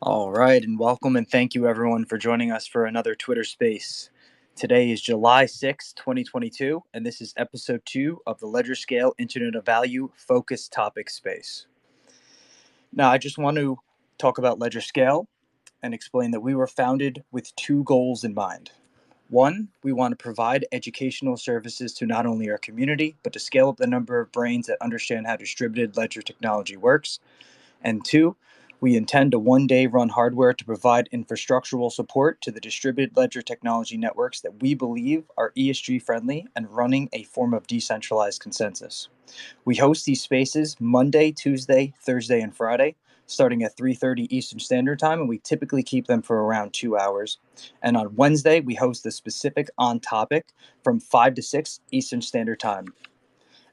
All right, and welcome and thank you everyone for joining us for another Twitter Space. Today is July 6th, 2022, and this is episode 2 of the ledgerscale Internet of Value Focus Topic Space. Now, I just want to talk about ledgerscale and explain that we were founded with two goals in mind. One, we want to provide educational services to not only our community, but to scale up the number of brains that understand how distributed ledger technology works. And two, we intend to one day run hardware to provide infrastructural support to the distributed ledger technology networks that we believe are ESG friendly and running a form of decentralized consensus. We host these spaces Monday, Tuesday, Thursday, and Friday, starting at 3:30 Eastern Standard Time, and we typically keep them for around 2 hours. And on Wednesday, we host a specific on topic from 5 to 6 Eastern Standard Time.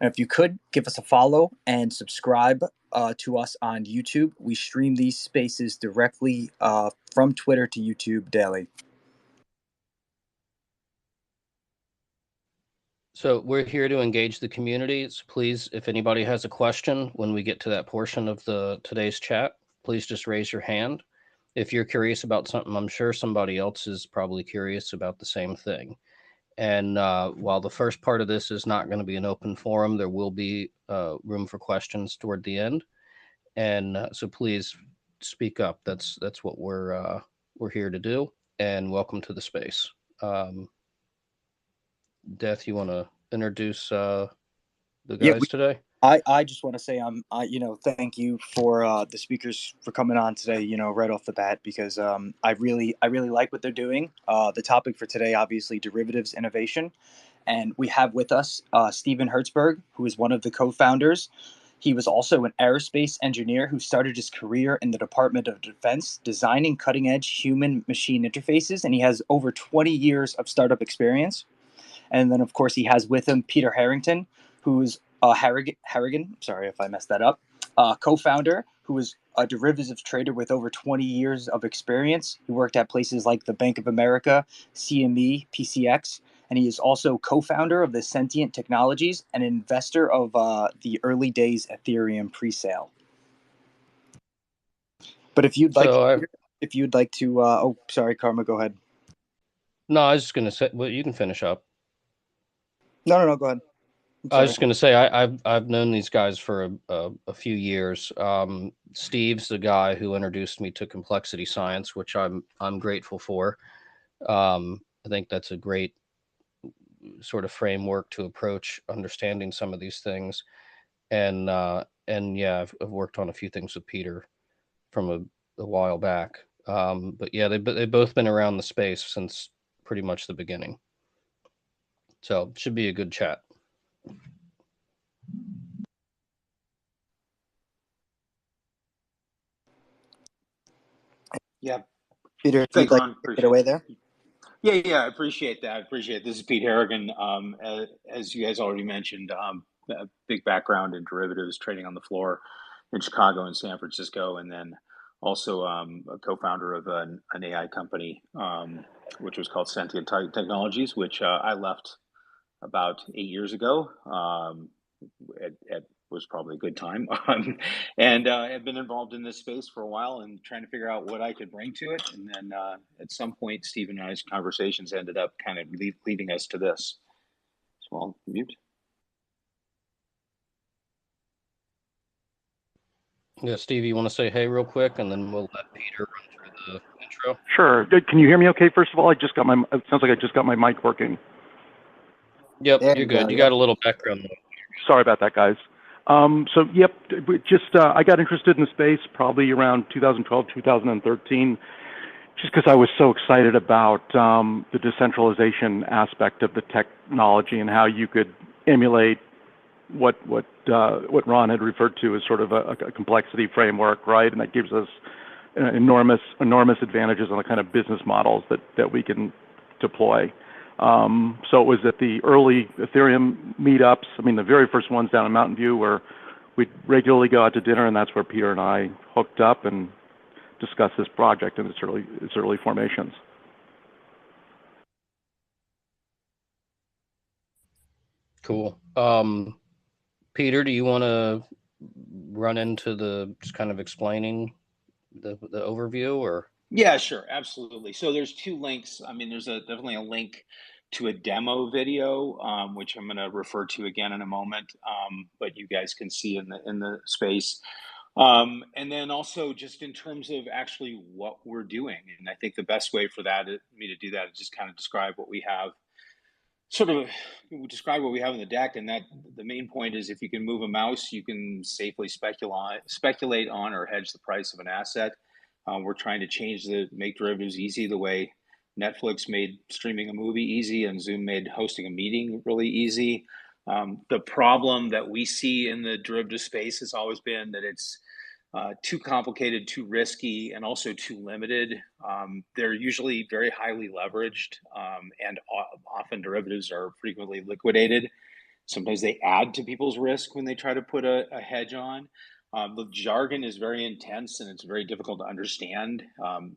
And if you could give us a follow and subscribe to us on YouTube, we stream these spaces directly from Twitter to YouTube daily. So we're here to engage the community. So please, if anybody has a question when we get to that portion of today's chat, please just raise your hand. If you're curious about something, I'm sure somebody else is probably curious about the same thing. And while the first part of this is not going to be an open forum, there will be room for questions toward the end. And so please speak up. That's what we're here to do. And welcome to the space. Death, you want to introduce the Yeah, guys today? I just want to say thank you for the speakers for coming on today, right off the bat, because I really like what they're doing. The topic for today, obviously, derivatives innovation. And we have with us Steven Hertzberg, who is one of the co-founders. He was also an aerospace engineer who started his career in the Department of Defense, designing cutting-edge human-machine interfaces, and he has over 20 years of startup experience. And then, of course, he has with him Peter Harrington, who's Harrigan, sorry if I messed that up, co-founder, who is a derivatives trader with over 20 years of experience. He worked at places like the Bank of America, CME, PCX, and he is also co-founder of the Sentient Technologies and an investor of the early days Ethereum pre-sale. But if you'd like to, oh, sorry, Karma, go ahead. No, I was just going to say, well, you can finish up. No, go ahead. I was just going to say, I've known these guys for a few years. Steve's the guy who introduced me to complexity science, which I'm grateful for. I think that's a great sort of framework to approach understanding some of these things. And yeah, I've worked on a few things with Peter from a while back. But yeah, they've both been around the space since pretty much the beginning. So it should be a good chat. Yeah. Peter, if you'd Thanks, like Ron. to take it Appreciate away it. there. Yeah, I appreciate that. I appreciate it. This is Pete Harrigan. As you guys already mentioned, a big background in derivatives trading on the floor in Chicago and San Francisco, and then also a co-founder of an AI company, which was called Sentient Technologies, which I left about 8 years ago. At was probably a good time, and have been involved in this space for a while and trying to figure out what I could bring to it. And then at some point, Steve and I's conversations ended up kind of leading us to this. So I'll mute. Yeah, Steve, you want to say hey real quick, and then we'll let Peter run through the intro. Sure. Can you hear me okay? First of all, it sounds like I just got my mic working. Yep, you're good. You got a little background noise. Sorry about that, guys. I got interested in the space probably around 2012, 2013, just because I was so excited about the decentralization aspect of the technology and how you could emulate what Ron had referred to as sort of a complexity framework, right? And that gives us enormous advantages on the kind of business models that we can deploy. So it was at the early Ethereum meetups. I mean, the very first ones down in Mountain View, where we'd regularly go out to dinner, and that's where Peter and I hooked up and discussed this project and its early formations. Cool. Peter, do you want to run into the just kind of explaining the overview, or? Yeah, sure, absolutely. So there's two links. I mean, there's definitely a link to a demo video, which I'm going to refer to again in a moment, but you guys can see in the space. And then also just in terms of actually what we're doing, and I think the best way for me to do that is just kind of describe what we have. Sort of describe what we have in the deck, and that the main point is if you can move a mouse, you can safely speculate on or hedge the price of an asset. We're trying to make derivatives easy the way Netflix made streaming a movie easy and Zoom made hosting a meeting really easy. The problem that we see in the derivative space has always been that it's too complicated, too risky, and also too limited. They're usually very highly leveraged, and often derivatives are frequently liquidated. Sometimes they add to people's risk when they try to put a hedge on. The jargon is very intense and it's very difficult to understand.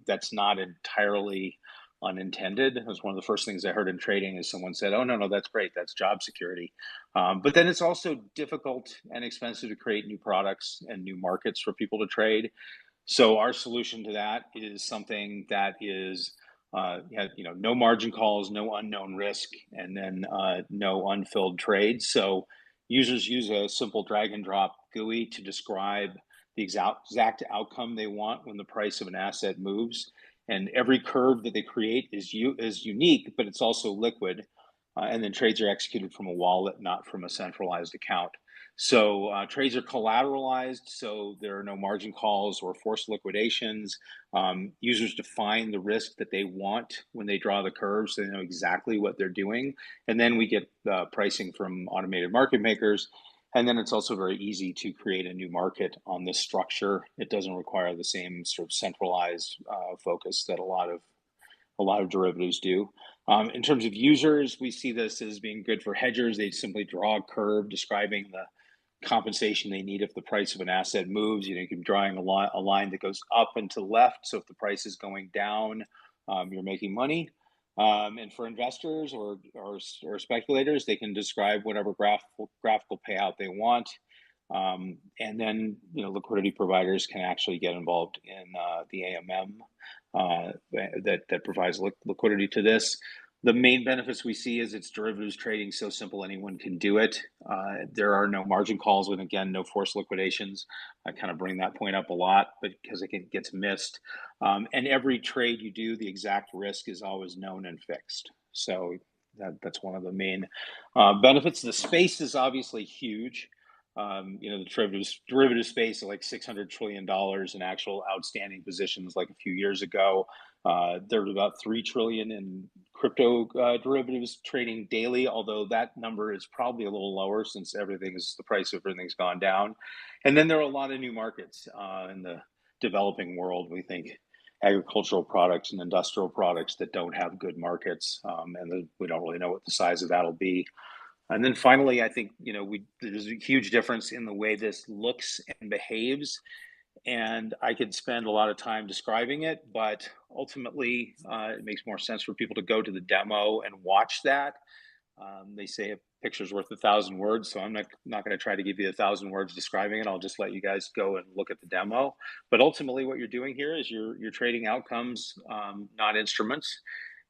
That's not entirely unintended. It was one of the first things I heard in trading is someone said, "Oh, no, that's great. That's job security." But then it's also difficult and expensive to create new products and new markets for people to trade. So our solution to that is something that is, no margin calls, no unknown risk, and then no unfilled trades. So users use a simple drag and drop GUI to describe the exact outcome they want when the price of an asset moves. And every curve that they create is unique, but it's also liquid. And then trades are executed from a wallet, not from a centralized account. So trades are collateralized, so there are no margin calls or forced liquidations. Users define the risk that they want when they draw the curves, so they know exactly what they're doing. And then we get pricing from automated market makers. And then it's also very easy to create a new market on this structure. It doesn't require the same sort of centralized focus that a lot of derivatives do. In terms of users, we see this as being good for hedgers. They simply draw a curve describing the compensation they need if the price of an asset moves. You can be drawing a line that goes up and to the left. So if the price is going down, you're making money. And for investors or speculators, they can describe whatever graphical payout they want. And then liquidity providers can actually get involved in the AMM that provides liquidity to this. The main benefits we see is it's derivatives trading so simple anyone can do it. There are no margin calls, and again, no forced liquidations. I kind of bring that point up a lot, but because it gets missed. And every trade you do, the exact risk is always known and fixed. So that's one of the main benefits. The space is obviously huge. The derivative space is like $600 trillion in actual outstanding positions. Like a few years ago, there was about 3 trillion in crypto derivatives trading daily, although that number is probably a little lower since the price of everything's gone down. And then there are a lot of new markets in the developing world. We think agricultural products and industrial products that don't have good markets, and we don't really know what the size of that'll be. And then finally, I think there's a huge difference in the way this looks and behaves. And I could spend a lot of time describing it, but ultimately, it makes more sense for people to go to the demo and watch that. They say a picture's worth 1,000 words, so I'm not going to try to give you 1,000 words describing it. I'll just let you guys go and look at the demo. But ultimately, what you're doing here is you're trading outcomes, not instruments,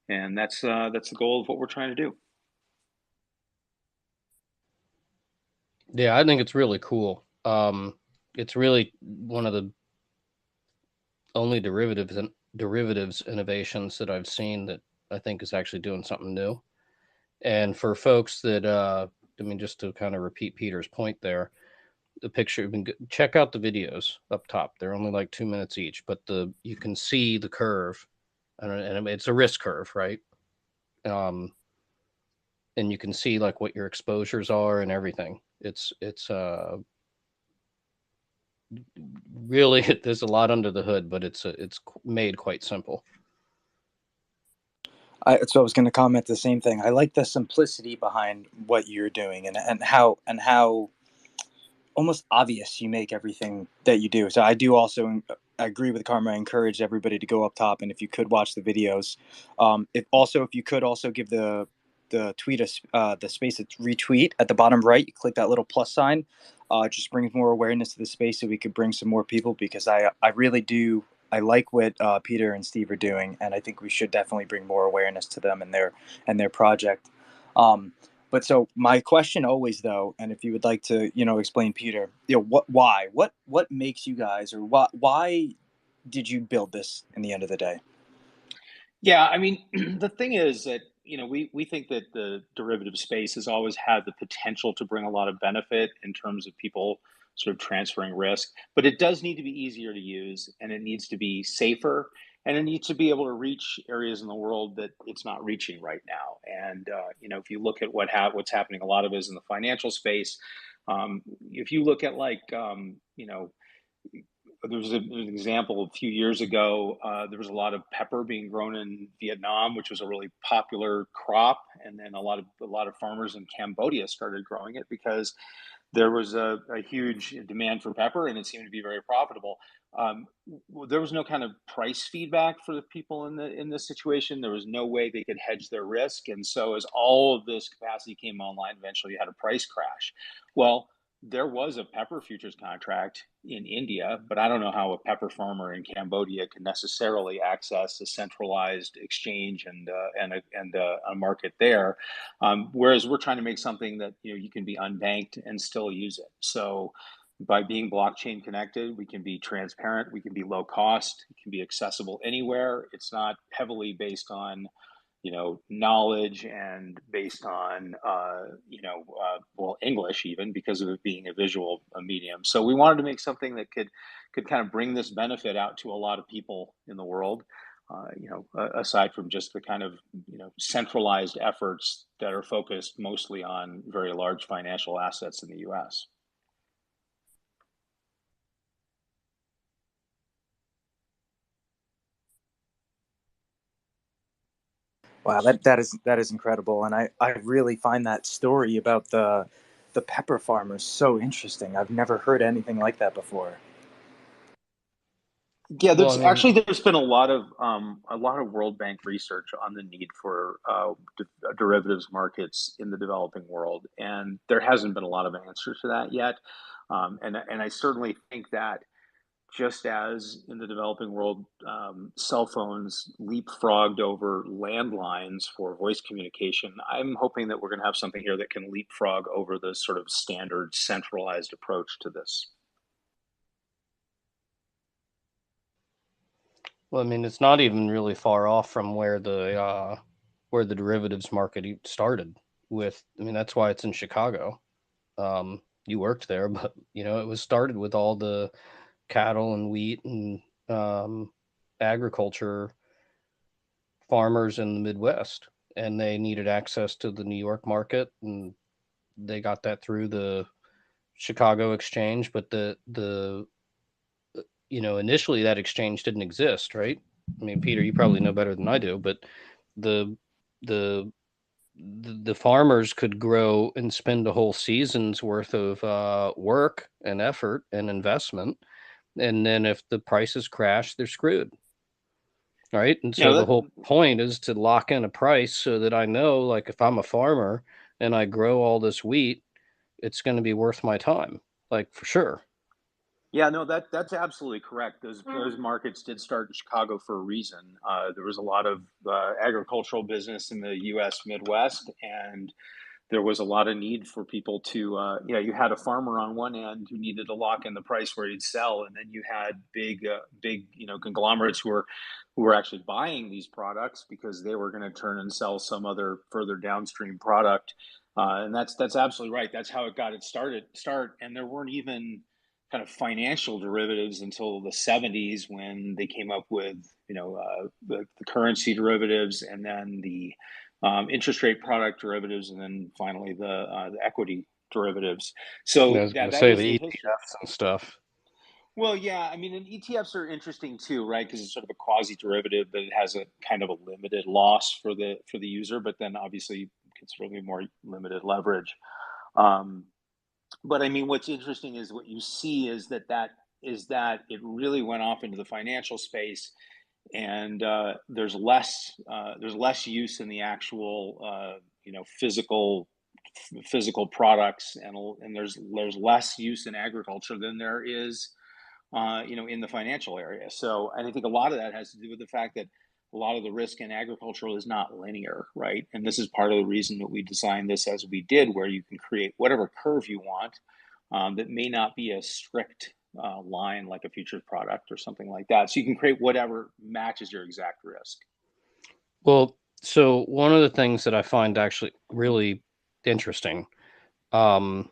and that's the goal of what we're trying to do. Yeah, I think it's really cool. It's really one of the only derivatives innovations that I've seen that I think is actually doing something new. And for folks that, just to kind of repeat Peter's point there, the picture, check out the videos up top. They're only like 2 minutes each, but you can see the curve, and it's a risk curve, right? And you can see like what your exposures are and everything. It's really, there's a lot under the hood, but it's made quite simple. So I was going to comment the same thing. I like the simplicity behind what you're doing and how almost obvious you make everything that you do. So I do also agree with Karma. I encourage everybody to go up top, and if you could watch the videos, if you could also give the tweet the space to retweet at the bottom right, you click that little plus sign. It just brings more awareness to the space so we could bring some more people, because I really do I like what Peter and Steve are doing, and I think we should definitely bring more awareness to them and their project. Um, but so my question always though, and if you would like to, explain, Peter, what makes you guys, or why did you build this in the end of the day? Yeah, I mean, the thing is that, we think that the derivative space has always had the potential to bring a lot of benefit in terms of people sort of transferring risk, but it does need to be easier to use, and it needs to be safer, and it needs to be able to reach areas in the world that it's not reaching right now. And if you look at what's happening, a lot of it is in the financial space. If you look at there's an example a few years ago. There was a lot of pepper being grown in Vietnam, which was a really popular crop, and then a lot of farmers in Cambodia started growing it because there was a huge demand for pepper, and it seemed to be very profitable. There was no kind of price feedback for the people in this situation. There was no way they could hedge their risk, and so as all of this capacity came online, eventually you had a price crash. Well, there was a pepper futures contract in India, but I don't know how a pepper farmer in Cambodia can necessarily access a centralized exchange and a market there. Whereas we're trying to make something that you can be unbanked and still use it. So by being blockchain connected, we can be transparent, we can be low cost, it can be accessible anywhere. It's not heavily based on knowledge and based on well, English, even because of it being a visual medium. So we wanted to make something that could kind of bring this benefit out to a lot of people in the world. Aside from just the kind of centralized efforts that are focused mostly on very large financial assets in the U.S. Wow, that is incredible, and I really find that story about the pepper farmers so interesting. I've never heard anything like that before. Yeah, Well, I mean, there's been a lot of World Bank research on the need for derivatives markets in the developing world, and there hasn't been a lot of answers to that yet. And I certainly think that just as in the developing world, cell phones leapfrogged over landlines for voice communication, I'm hoping that we're going to have something here that can leapfrog over the sort of standard centralized approach to this. it's not even really far off from where the derivatives market started with. That's why it's in Chicago. You worked there, but it was started with all the cattle and wheat and agriculture farmers in the Midwest, and they needed access to the New York market, and they got that through the Chicago exchange. But the initially that exchange didn't exist, right? Peter, you probably know better than I do, but the the the farmers could grow and spend a whole season's worth of work and effort and investment, and then if the prices crash, they're screwed, right? And You know so the that whole point is to lock in a price so that I know, like, if I'm a farmer and I grow all this wheat, it's going to be worth my time, like, for sure. Yeah, no, that's absolutely correct. Those markets did start in Chicago for a reason. There was a lot of agricultural business in the U.S. Midwest, and there was a lot of need for people to, you had a farmer on one end who needed to lock in the price where he'd sell, and then you had big, conglomerates who were actually buying these products because they were going to turn and sell some other further downstream product. And that's absolutely right. That's how it got its start, and there weren't even kind of financial derivatives until the 70s when they came up with the currency derivatives, and then the interest rate product derivatives, and then finally the equity derivatives. I So was going that to that say was the the history. ETFs and stuff. Well, yeah, I mean, and ETFs are interesting too, right? Because it's sort of a quasi derivative, but it has a kind of a limited loss for the user, but then obviously considerably more limited leverage. Um, but I mean, what's interesting is what you see is that it really went off into the financial space, and there's less use in the actual physical products, and there's less use in agriculture than there is in the financial area. So, and I think a lot of that has to do with the fact that a lot of the risk in agricultural is not linear, right? And this is part of the reason that we designed this as we did, where you can create whatever curve you want that may not be a strict line like a futures product or something like that. So you can create whatever matches your exact risk. Well, so one of the things that I find actually really interesting um,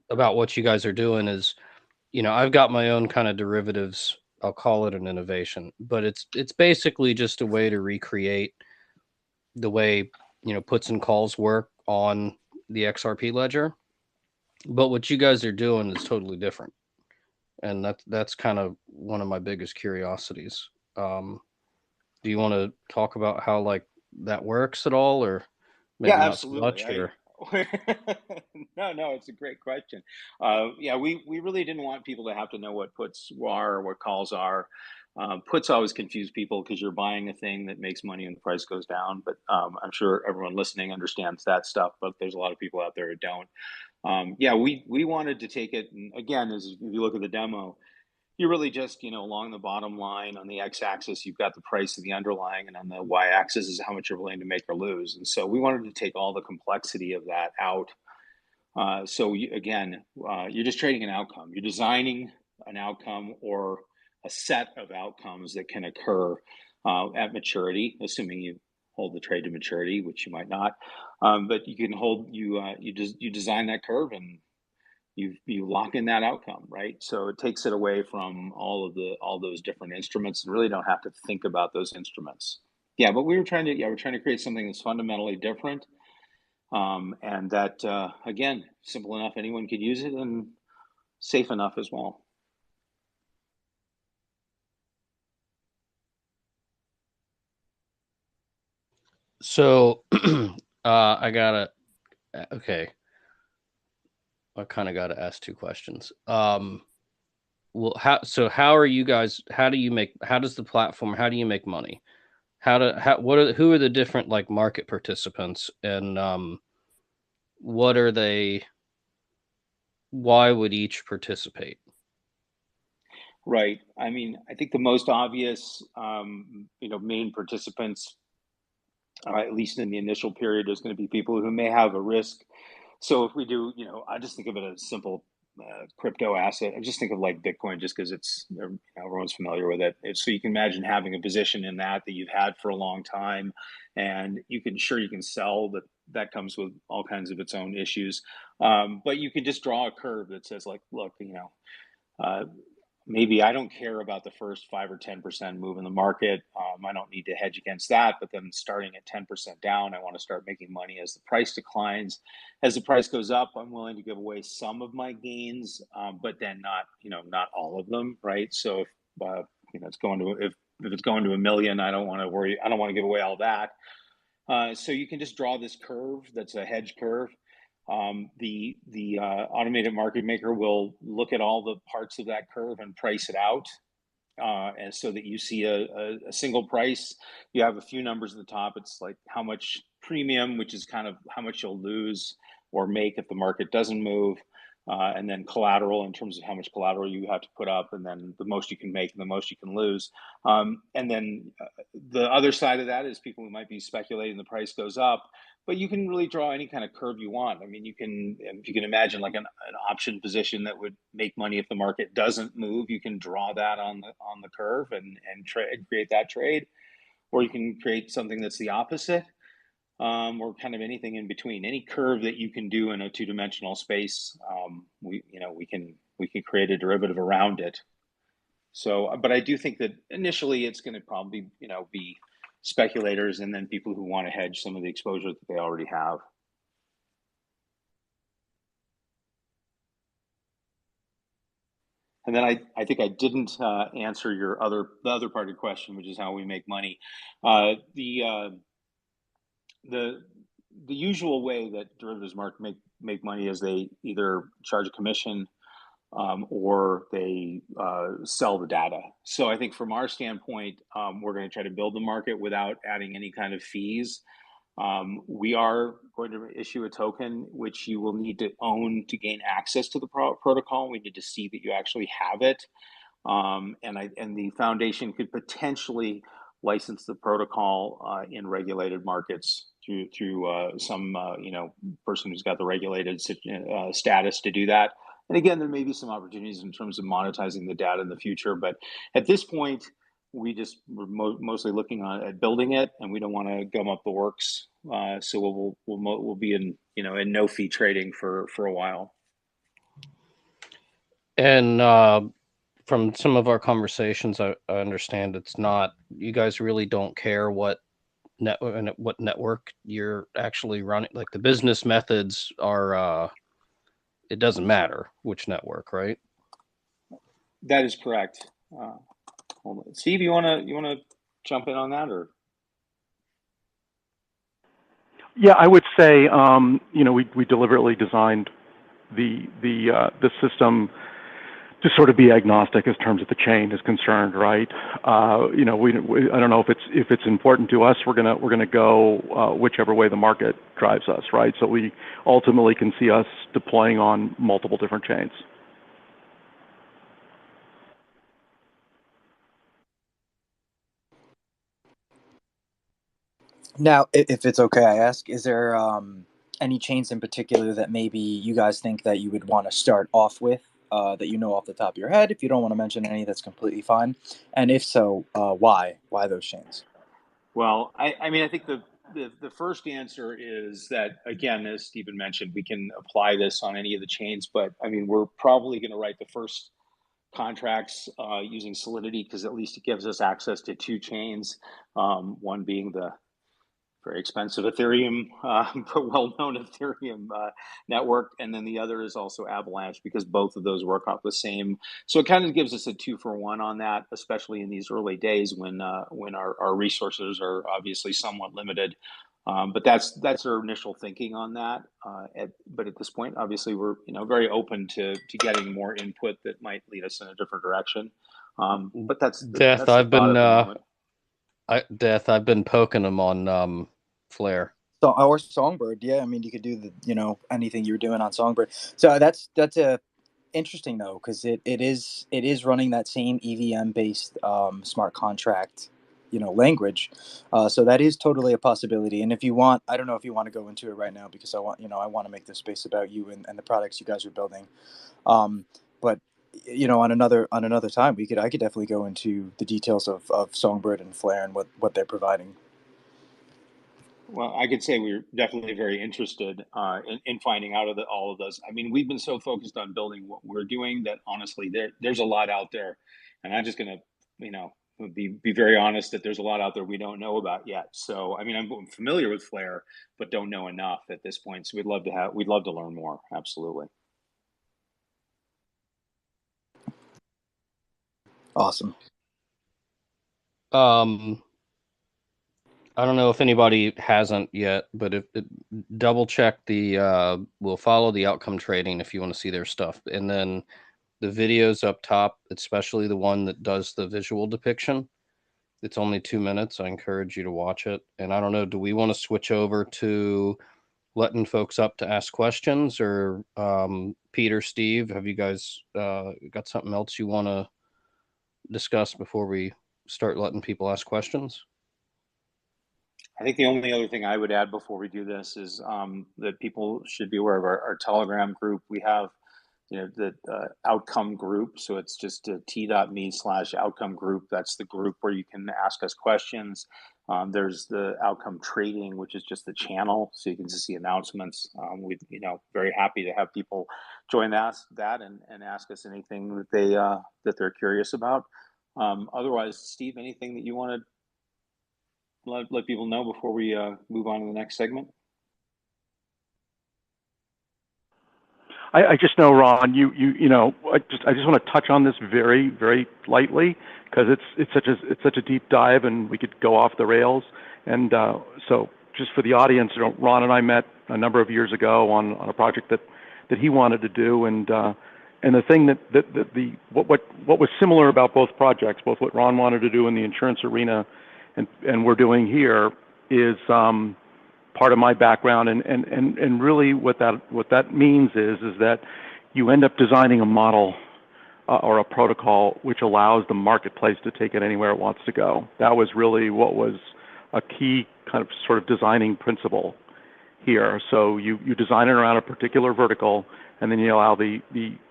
about what you guys are doing is, I've got my own kind of derivatives. I'll call it an innovation, but it's basically just a way to recreate the way puts and calls work on the XRP ledger. But what you guys are doing is totally different, and that's kind of one of my biggest curiosities. Do you want to talk about how like that works at all, or Yeah, maybe not so absolutely. much? Or No, it's a great question. Yeah, we really didn't want people to have to know what puts are or what calls are. Puts always confuse people because you're buying a thing that makes money when the price goes down. But I'm sure everyone listening understands that stuff. But there's a lot of people out there who don't. Yeah, we wanted to take it, and again, as if you look at the demo, you're really just, along the bottom line on the x-axis, you've got the price of the underlying, and on the y-axis is how much you're willing to make or lose. And so we wanted to take all the complexity of that out. You're just trading an outcome. You're designing an outcome or a set of outcomes that can occur at maturity, assuming you hold the trade to maturity, which you might not. But you can hold you design that curve, and you lock in that outcome, right? So it takes it away from all those different instruments, and really don't have to think about those instruments. Yeah, but we're trying to create something that's fundamentally different, and that again, simple enough, anyone could use it, and safe enough as well. so, I gotta okay. I kind of gotta ask two questions. Well, how are you guys? How do you make? How does the platform? How do you make money? Who are the different like market participants, and what are they? Why would each participate? Right. I mean, I think the most obvious, main participants, at least in the initial period, is going to be people who may have a risk. So if we do, I just think of it as simple crypto asset. I just think of like Bitcoin, just because everyone's familiar with it. So you can imagine having a position in that you've had for a long time, and you can sell, but that comes with all kinds of its own issues. But you can just draw a curve that says like, look, uh, maybe I don't care about the first 5 or 10% move in the market. I don't need to hedge against that. But then starting at 10% down, I want to start making money as the price declines. As the price goes up, I'm willing to give away some of my gains, but then not all of them, right? So if it's going to if it's going to 1 million, I don't want to worry. I don't want to give away all that. So you can just draw this curve that's a hedge curve. The automated market maker will look at all the parts of that curve and price it out, and so that you see a single price. You have a few numbers at the top. It's like how much premium, which is kind of how much you'll lose or make if the market doesn't move, and then collateral in terms of how much collateral you have to put up, and then the most you can make and the most you can lose. And then the other side of that is people who might be speculating the price goes up, but you can really draw any kind of curve you want. I mean, if you can imagine like an option position that would make money if the market doesn't move, you can draw that on the curve and create that trade, or you can create something that's the opposite, or kind of anything in between. Any curve that you can do in a two-dimensional space, we can create a derivative around it. So, but I do think that initially it's going to probably be speculators, and then people who want to hedge some of the exposure that they already have. And then I think I didn't answer the other part of your question, which is how we make money. The the usual way that derivatives market make money is they either charge a commission, or they sell the data. So I think from our standpoint, we're going to try to build the market without adding any kind of fees. We are going to issue a token which you will need to own to gain access to the protocol. We need to see that you actually have it. and the foundation could potentially license the protocol in regulated markets through some person who's got the regulated status to do that. And again, there may be some opportunities in terms of monetizing the data in the future, but at this point, we're mostly looking at building it, and we don't want to gum up the works. So we'll be in in no fee trading for a while. And from some of our conversations, I understand it's not, you guys really don't care what network you're actually running. Like the business methods are, it doesn't matter which network, right? That is correct. Hold on. Steve, you wanna jump in on that, or? Yeah, I would say, we deliberately designed the system to sort of be agnostic as terms of the chain is concerned, right? I don't know if it's important to us. We're gonna go whichever way the market drives us, right? So we ultimately can see us deploying on multiple different chains. Now, if it's okay, I ask, is there any chains in particular that maybe you guys think that you would want to start off with, that you know off the top of your head? If you don't want to mention any, that's completely fine. And if so, why? Why those chains? Well, I think the first answer is that, again, as Stephen mentioned, we can apply this on any of the chains, but I mean, we're probably going to write the first contracts using Solidity, because at least it gives us access to two chains, one being the very expensive Ethereum, but well-known Ethereum network, and then the other is also Avalanche, because both of those work off the same. So it kind of gives us a 2-for-1 on that, especially in these early days when our resources are obviously somewhat limited. But that's our initial thinking on that. But at this point, obviously, we're very open to getting more input that might lead us in a different direction. But that's Death, the thought at the moment. I've been poking them on Flare. So our Songbird, yeah. I mean, you could do anything you were doing on Songbird. So that's interesting though, because it is running that same EVM based smart contract language. So that is totally a possibility. And if you want, I don't know if you want to go into it right now, because I want to make this space about you and the products you guys are building. But on another time, I could definitely go into the details of Songbird and Flare and what they're providing. Well, I could say we're definitely very interested in finding out all of those. I mean, we've been so focused on building what we're doing that honestly, there's a lot out there, and I'm just gonna, be very honest that there's a lot out there we don't know about yet. So, I mean, I'm familiar with Flare, but don't know enough at this point. So we'd love to learn more. Absolutely. Awesome. I don't know if anybody hasn't yet, but if double check we'll follow the outcome trading if you want to see their stuff. And then the videos up top, especially the one that does the visual depiction, it's only 2 minutes. I encourage you to watch it. And I don't know, do we want to switch over to letting folks up to ask questions, or Peter, Steve, have you guys got something else you want to discuss before we start letting people ask questions? I think the only other thing I would add before we do this is that people should be aware of our Telegram group. We have, the outcome group. So it's just t.me/outcome group. That's the group where you can ask us questions. There's the outcome trading, which is just the channel, so you can just see announcements. We, very happy to have people join that and ask us anything that they're curious about. Otherwise, Steve, anything that you want to let people know before we move on to the next segment? I just know, Ron, I just want to touch on this very, very lightly, because it's such a deep dive, and we could go off the rails. And so just for the audience, Ron and I met a number of years ago on a project that he wanted to do, and the thing what was similar about both projects, both what Ron wanted to do in the insurance arena and we're doing here, is part of my background, and really what that means is that you end up designing a model or a protocol which allows the marketplace to take it anywhere it wants to go. That was really what was a key kind of sort of designing principle here. So you design it around a particular vertical, and then you allow the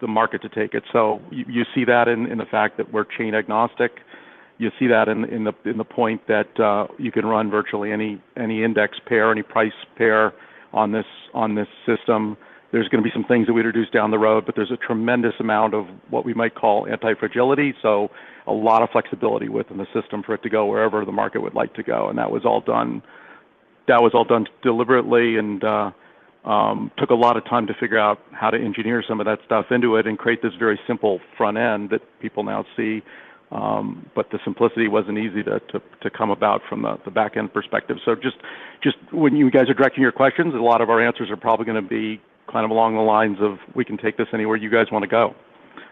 market to take it. So you see that in the fact that we're chain agnostic. You see that in the point that you can run virtually any index pair, any price pair on this system. There's going to be some things that we introduce down the road, but there's a tremendous amount of what we might call anti-fragility. So a lot of flexibility within the system for it to go wherever the market would like to go, and that was all done deliberately, and took a lot of time to figure out how to engineer some of that stuff into it and create this very simple front end that people now see. But the simplicity wasn't easy to come about from the back end perspective. So just when you guys are directing your questions, a lot of our answers are probably going to be kind of along the lines of, we can take this anywhere you guys want to go.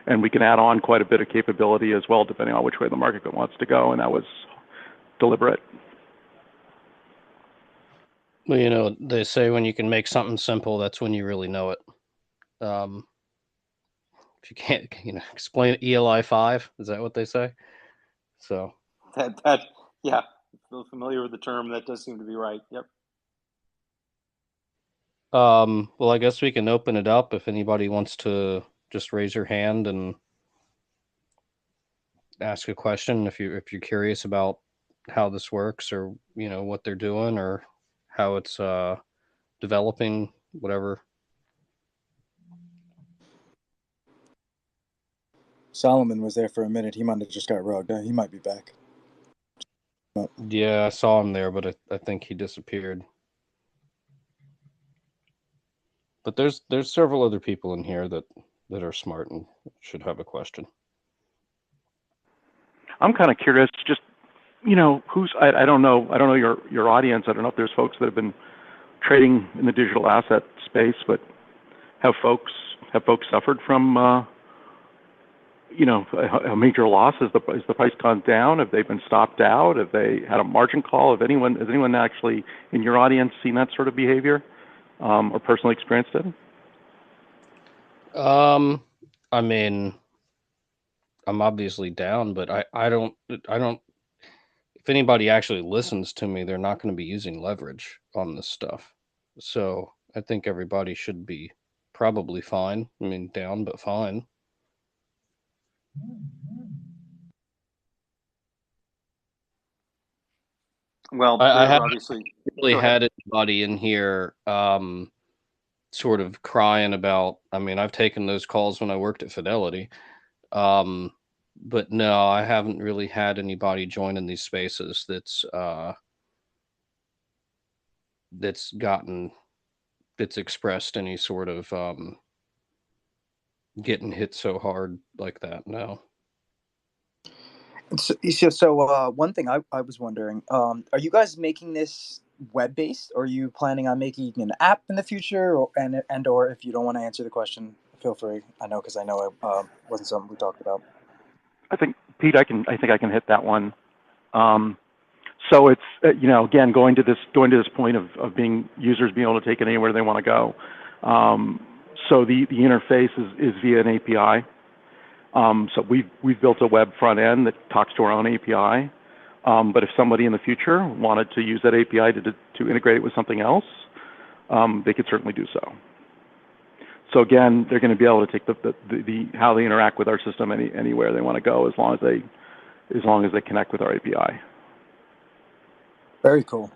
And we can add on quite a bit of capability as well, depending on which way the market wants to go. And that was deliberate. Well, you know, they say when you can make something simple, that's when you really know it. If you can't, explain ELI 5, is that what they say? So yeah, I'm familiar with the term. That does seem to be right. Yep. Well, I guess we can open it up if anybody wants to just raise your hand and ask a question if you're curious about how this works, or what they're doing, or how it's developing, whatever. Solomon was there for a minute. He might have just got rugged. He might be back. Yeah, I saw him there, but I think he disappeared. But there's several other people in here that are smart and should have a question. I'm kind of curious, just who's I don't know your audience. I don't know if there's folks that have been trading in the digital asset space, but have folks suffered from a major loss as the price gone down? Have they been stopped out? Have they had a margin call? Has anyone actually in your audience seen that sort of behavior, or personally experienced it? I mean, I'm obviously down, but I don't. If anybody actually listens to me, they're not going to be using leverage on this stuff. So I think everybody should be probably fine. I mean, down, but fine. Well, I haven't obviously really had anybody in here sort of crying about. I mean, I've taken those calls when I worked at Fidelity. But no, I haven't really had anybody join in these spaces that's expressed any sort of getting hit so hard like that. No. So one thing I was wondering, are you guys making this web-based, or are you planning on making an app in the future, or if you don't want to answer the question, feel free. I know it wasn't something we talked about. I think, Pete, I think I can hit that one. So it's again going to this point of being users being able to take it anywhere they want to go. So the interface is via an API. So we've built a web front end that talks to our own API. But if somebody in the future wanted to use that API to integrate it with something else, they could certainly do so. So again, they're going to be able to take the how they interact with our system anywhere they want to go, as long as they connect with our API. Very cool.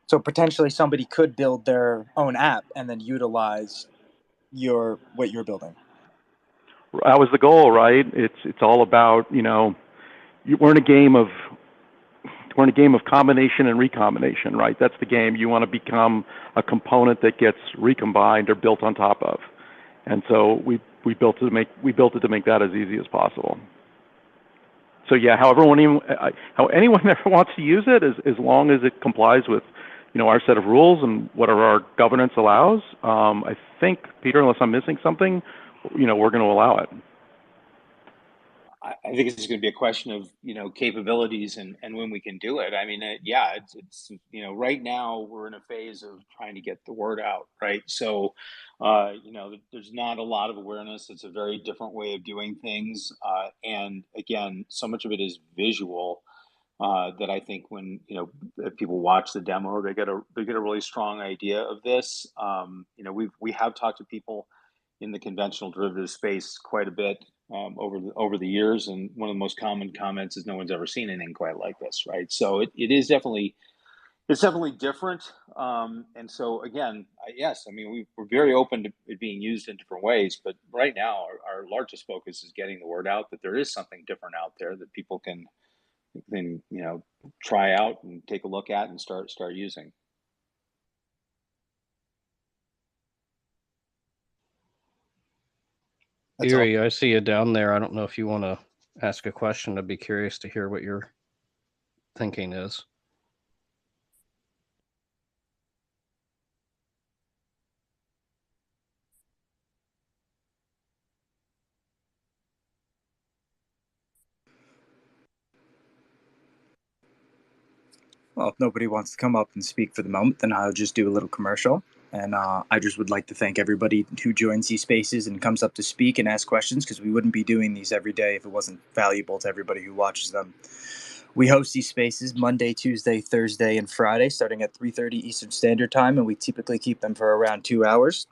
So potentially somebody could build their own app and then utilize what you're building. That was the goal, right? It's all about we're in a game of combination and recombination, right? That's the game. You want to become a component that gets recombined or built on top of. And so we built it to make that as easy as possible. So yeah, how anyone ever wants to use it, as long as it complies with our set of rules and whatever our governance allows. I think, Peter, unless I'm missing something, we're going to allow it. I think it's going to be a question of capabilities and when we can do it. I mean, yeah, it's right now we're in a phase of trying to get the word out, right? So, there's not a lot of awareness. It's a very different way of doing things, and again, so much of it is visual that I think when if people watch the demo, they get a really strong idea of this. We have talked to people in the conventional derivative space quite a bit over the years, and one of the most common comments is no one's ever seen anything quite like this, right? So it is definitely it's definitely different. And so again, yes, I mean we're very open to it being used in different ways, but right now our largest focus is getting the word out that there is something different out there that people can then try out and take a look at and start using. That's all. Erie, I see you down there. I don't know if you want to ask a question. I'd be curious to hear what your thinking is. Well, if nobody wants to come up and speak for the moment, then I'll just do a little commercial. And I just would like to thank everybody who joins these spaces and comes up to speak and ask questions, because we wouldn't be doing these every day if it wasn't valuable to everybody who watches them. We host these spaces Monday, Tuesday, Thursday, and Friday, starting at 3:30 Eastern Standard Time, and we typically keep them for around 2 hours.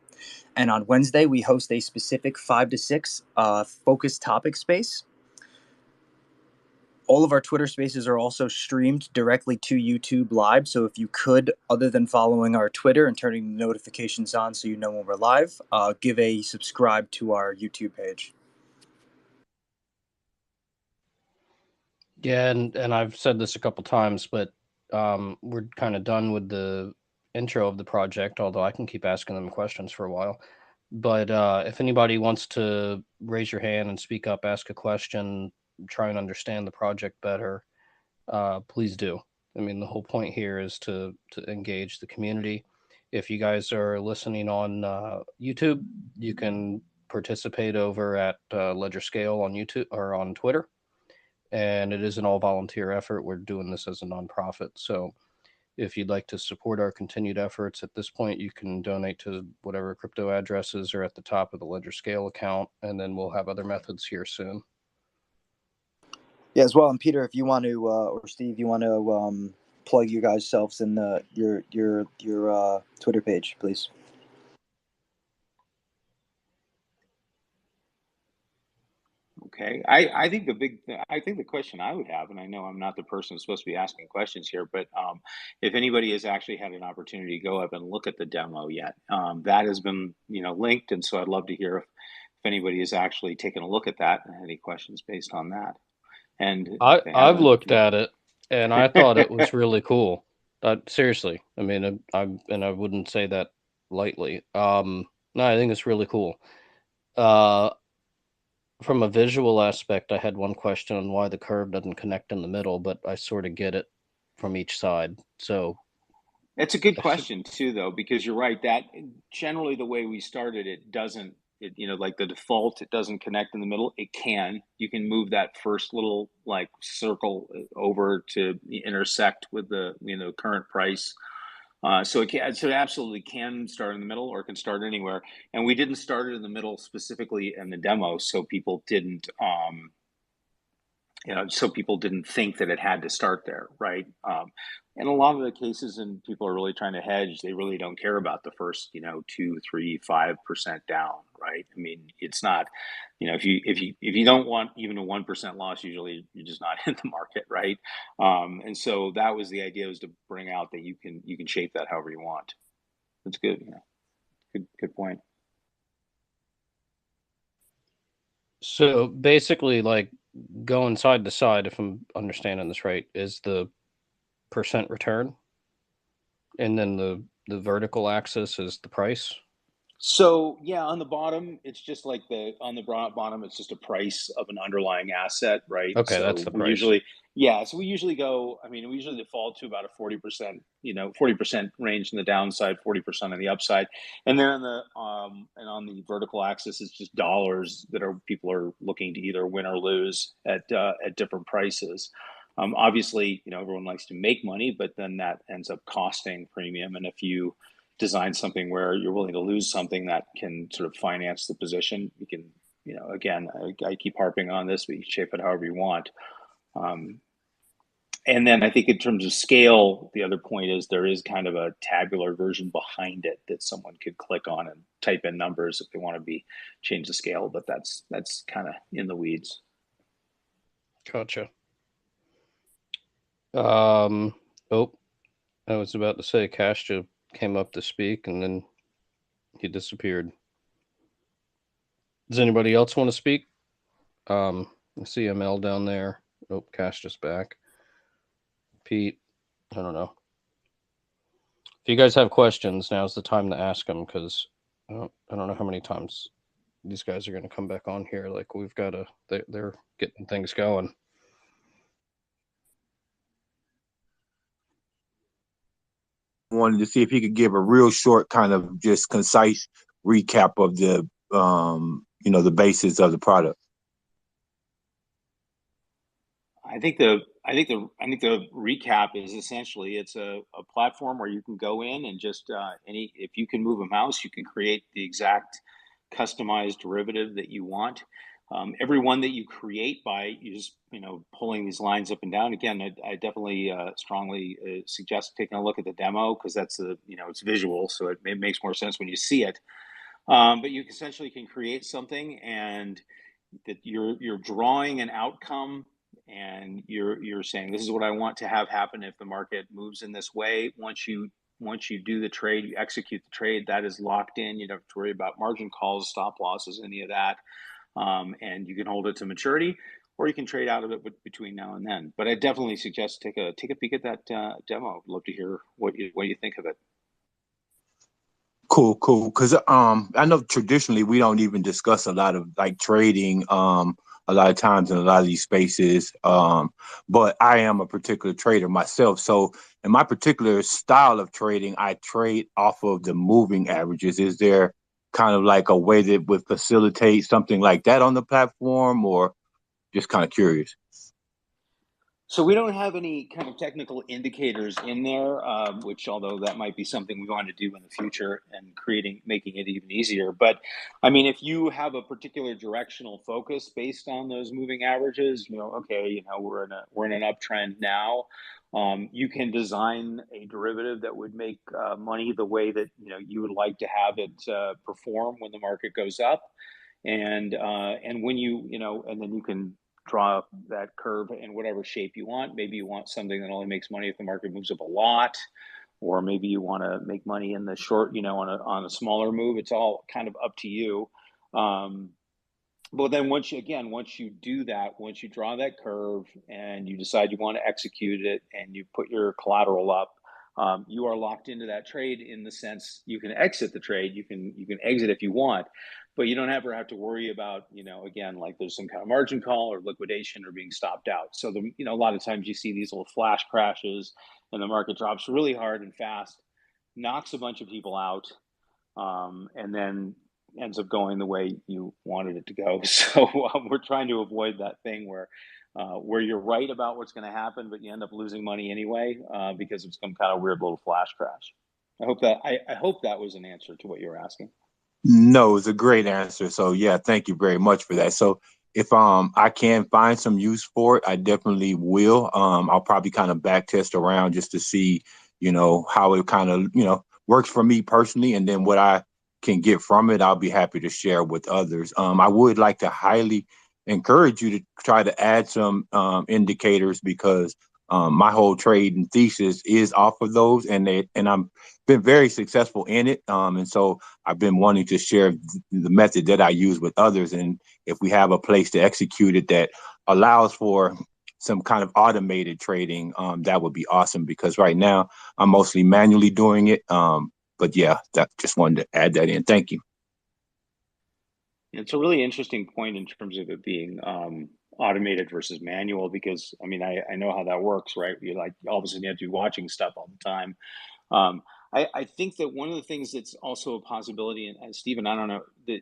And on Wednesday, we host a specific 5 to 6 focused topic space. All of our Twitter spaces are also streamed directly to YouTube Live. So if you could, other than following our Twitter and turning the notifications on so you know when we're live, give a subscribe to our YouTube page. Yeah, and I've said this a couple times, but we're kind of done with the intro of the project, although I can keep asking them questions for a while. But if anybody wants to raise your hand and speak up, ask a question, try and understand the project better, please do. I mean, the whole point here is to engage the community. If you guys are listening on YouTube, you can participate over at ledgerscale on YouTube or on Twitter. And it is an all volunteer effort. We're doing this as a nonprofit. So if you'd like to support our continued efforts at this point, you can donate to whatever crypto addresses are at the top of the ledgerscale account, and then we'll have other methods here soon. Yeah, as well. And Peter, if you want to, or Steve, you want to plug you guys selves in your Twitter page, please. Okay, I think the question I would have, and I know I'm not the person who's supposed to be asking questions here, but if anybody has actually had an opportunity to go up and look at the demo yet, that has been linked, and so I'd love to hear if anybody has actually taken a look at that and any questions based on that. And if they I've haven't, looked at it, and I thought it was really cool. Seriously, I mean, I wouldn't say that lightly. No, I think it's really cool. From a visual aspect, I had one question on why the curve doesn't connect in the middle, but I sort of get it from each side. So it's a good question too, though, because you're right that generally the way we started it doesn't. Like the default, it doesn't connect in the middle. It can. You can move that first little like circle over to intersect with the current price. So it absolutely can start in the middle or it can start anywhere. And we didn't start it in the middle specifically in the demo, so people didn't think that it had to start there, right? In a lot of the cases, and people are really trying to hedge, they really don't care about the first, 2, 3, 5% down, right? I mean, it's not, if you don't want even a 1% loss, usually you're just not in the market, right? And so that was the idea, was to bring out that you can shape that however you want. That's good. Yeah, good point. So basically, like going side to side, if I'm understanding this right, is the percent return, and then the vertical axis is the price. So yeah, on the bottom, it's just like on the bottom, it's just a price of an underlying asset, right? Okay, that's So the we price. usually, Yeah, so we usually go. I mean, we usually default to about a 40%, 40% range in the downside, 40% on the upside, and then on the vertical axis, it's just dollars that are people are looking to either win or lose at different prices. Obviously, everyone likes to make money, but then that ends up costing premium. And if you design something where you're willing to lose something that can sort of finance the position, you can, again, I keep harping on this, but you shape it however you want. Um, and then I think in terms of scale, the other point is there is kind of a tabular version behind it that someone could click on and type in numbers if they want to change the scale, but that's kind of in the weeds. Gotcha. Oh, I was about to say Castro came up to speak and then he disappeared. Does anybody else want to speak? I see ML down there. Oh, Castro's back. Pete, I don't know. If you guys have questions, now's the time to ask them, because I don't know how many times these guys are going to come back on here. Like, we've got to, they're getting things going. Wanted to see if he could give a real short, kind of just concise recap of the basis of the product. I think the recap is essentially it's a platform where you can go in and just if you can move a mouse, you can create the exact customized derivative that you want. Every one that you create by you just pulling these lines up and down. Again, I definitely strongly suggest taking a look at the demo, because that's it's visual, so it makes more sense when you see it. But you essentially can create something, and that you're drawing an outcome, and you're saying this is what I want to have happen if the market moves in this way. Once you do the trade, you execute the trade, that is locked in. You don't have to worry about margin calls, stop losses, any of that. And you can hold it to maturity, or you can trade out of it between now and then. But I definitely suggest take a peek at that demo. I'd love to hear what you think of it. Cool. Because I know traditionally we don't even discuss a lot of like trading a lot of times in a lot of these spaces. But I am a particular trader myself. So in my particular style of trading, I trade off of the moving averages. Is there kind of like a way that would facilitate something like that on the platform, or just kind of curious? So we don't have any kind of technical indicators in there, which, although that might be something we want to do in the future and making it even easier. But I mean, if you have a particular directional focus based on those moving averages, okay, we're in an uptrend now. You can design a derivative that would make money the way that you would like to have it perform when the market goes up, and when and then you can draw that curve in whatever shape you want. Maybe you want something that only makes money if the market moves up a lot, or maybe you want to make money in the short, on a smaller move. It's all kind of up to you. But then once you do that, once you draw that curve and you decide you want to execute it and you put your collateral up, you are locked into that trade, in the sense you can exit the trade. You can exit if you want, but you don't ever have to worry about, again, like there's some kind of margin call or liquidation or being stopped out. So a lot of times you see these little flash crashes and the market drops really hard and fast, knocks a bunch of people out, and then ends up going the way you wanted it to go. So we're trying to avoid that thing where you're right about what's going to happen, but you end up losing money anyway, because of some kind of weird little flash crash. I hope that was an answer to what you were asking. No, it's a great answer. So yeah, thank you very much for that. So if I can find some use for it, I definitely will. I'll probably kind of back test around just to see, how it kind of, works for me personally, and then what I can get from it, I'll be happy to share with others. I would like to highly encourage you to try to add some indicators, because my whole trade and thesis is off of those, and I'm been very successful in it. And so I've been wanting to share the method that I use with others. And if we have a place to execute it that allows for some kind of automated trading, that would be awesome, because right now I'm mostly manually doing it. But yeah, that just wanted to add that in. Thank you. It's a really interesting point in terms of it being automated versus manual, because I mean, I know how that works, right? You like all of a sudden you have to be watching stuff all the time. Um, I think that one of the things that's also a possibility, and Stephen, I don't know that,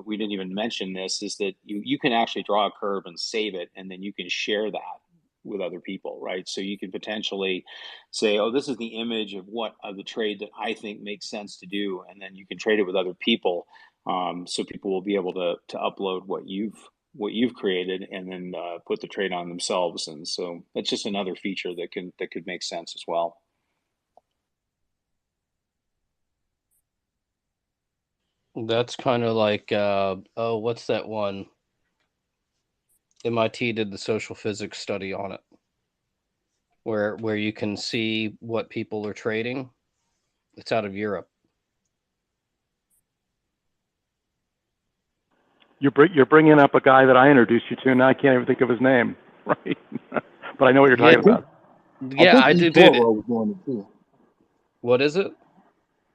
we didn't even mention this, is that you can actually draw a curve and save it, and then you can share that with other people, right? So you can potentially say, oh, this is the image of what of the trade that I think makes sense to do, and then you can trade it with other people. So people will be able to upload what you've created, and then put the trade on themselves. And so that's just another feature that could make sense as well. That's kind of like, oh, what's that one? MIT did the social physics study on it, where you can see what people are trading. It's out of Europe. You're bringing up a guy that I introduced you to, and I can't even think of his name, right? But I know what you're Yeah, talking about. yeah, I do, dude. was doing it too. What is it?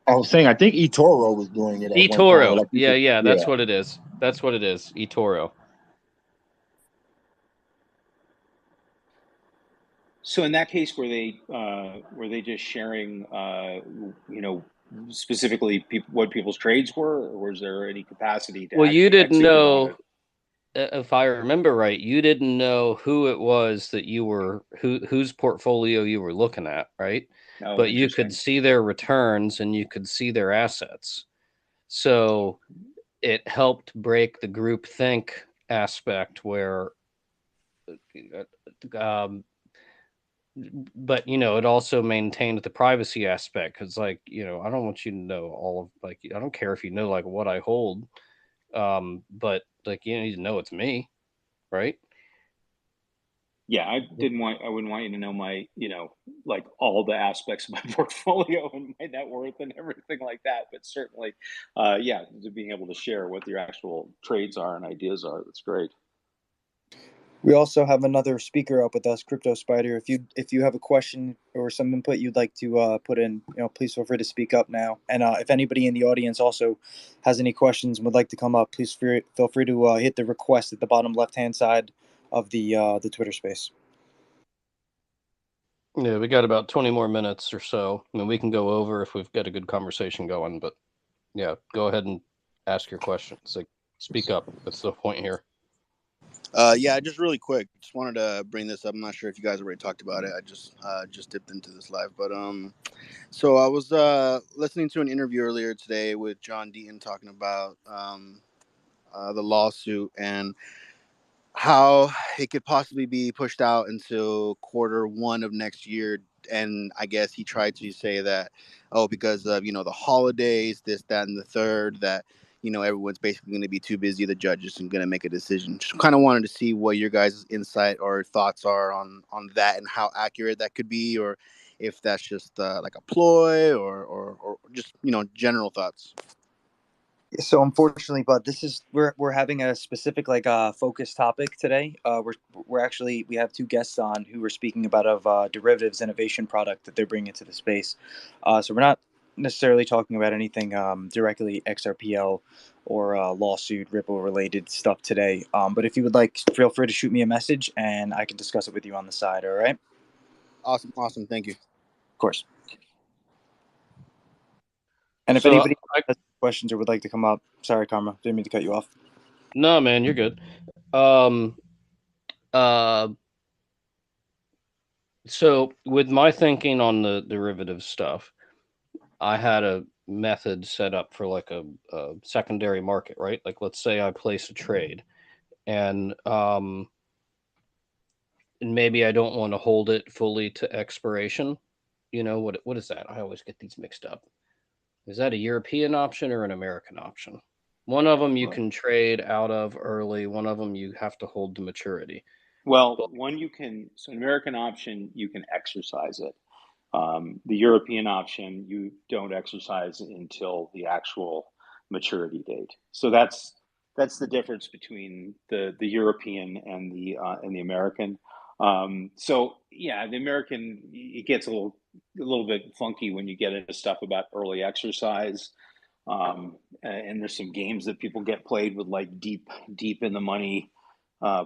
I was saying I think eToro was doing it at one time. eToro. Like you Yeah, could, yeah, that's yeah. what it is. That's what it is. eToro. So in that case, were they just sharing, specifically what people's trades were, or was there any capacity to Well, you actually didn't execute on know, it? if I remember right, you didn't know who it was that you were whose portfolio you were looking at, right? Oh, But you could interesting. see their returns and you could see their assets. So it helped break the group think aspect where um, but it also maintained the privacy aspect, because like I don't want you to know all of, like, I don't care if you know like what I hold, but like you need to know it's me, right? Yeah, I wouldn't want you to know my, like all the aspects of my portfolio and my net worth and everything like that. But certainly, yeah, to being able to share what your actual trades are and ideas are, that's great. We also have another speaker up with us, Crypto Spider. If you have a question or some input you'd like to put in, please feel free to speak up now. And if anybody in the audience also has any questions and would like to come up, please feel free to hit the request at the bottom left hand side of the Twitter space. Yeah, we got about 20 more minutes or so. I mean, we can go over if we've got a good conversation going, but yeah, go ahead and ask your questions. Like, speak up. That's the point here. Yeah, just really quick. Just wanted to bring this up. I'm not sure if you guys already talked about it. I just dipped into this live, but so I was listening to an interview earlier today with John Deaton talking about the lawsuit and how it could possibly be pushed out until Q1 of next year. And I guess he tried to say that, oh, because of, the holidays, this, that, and the third, that, everyone's basically going to be too busy. The judge isn't going to make a decision. Just kind of wanted to see what your guys' insight or thoughts are on that, and how accurate that could be, or if that's just like a ploy, or just, general thoughts. So unfortunately, but we're having a specific focus topic today. We're actually we have two guests on who are speaking about derivatives innovation product that they're bringing to the space. So we're not necessarily talking about anything directly XRPL or lawsuit Ripple related stuff today. But if you would like, feel free to shoot me a message and I can discuss it with you on the side. All right. Awesome. Thank you. Of course. And if So anybody has questions or would like to come up, sorry, Karma, didn't mean to cut you off. no, man, you're good. So with my thinking on the derivative stuff, I had a method set up for like a secondary market, right? Like, let's say I place a trade, and maybe I don't want to hold it fully to expiration. What is that? I always get these mixed up. Is that a European option or an American option? One of them you can trade out of early. One of them you have to hold to maturity. Well, so an American option, you can exercise it. The European option, you don't exercise until the actual maturity date. So that's the difference between the European and the American. So yeah, the American, it gets a little bit funky when you get into stuff about early exercise. And there's some games that people get played with, like deep in the money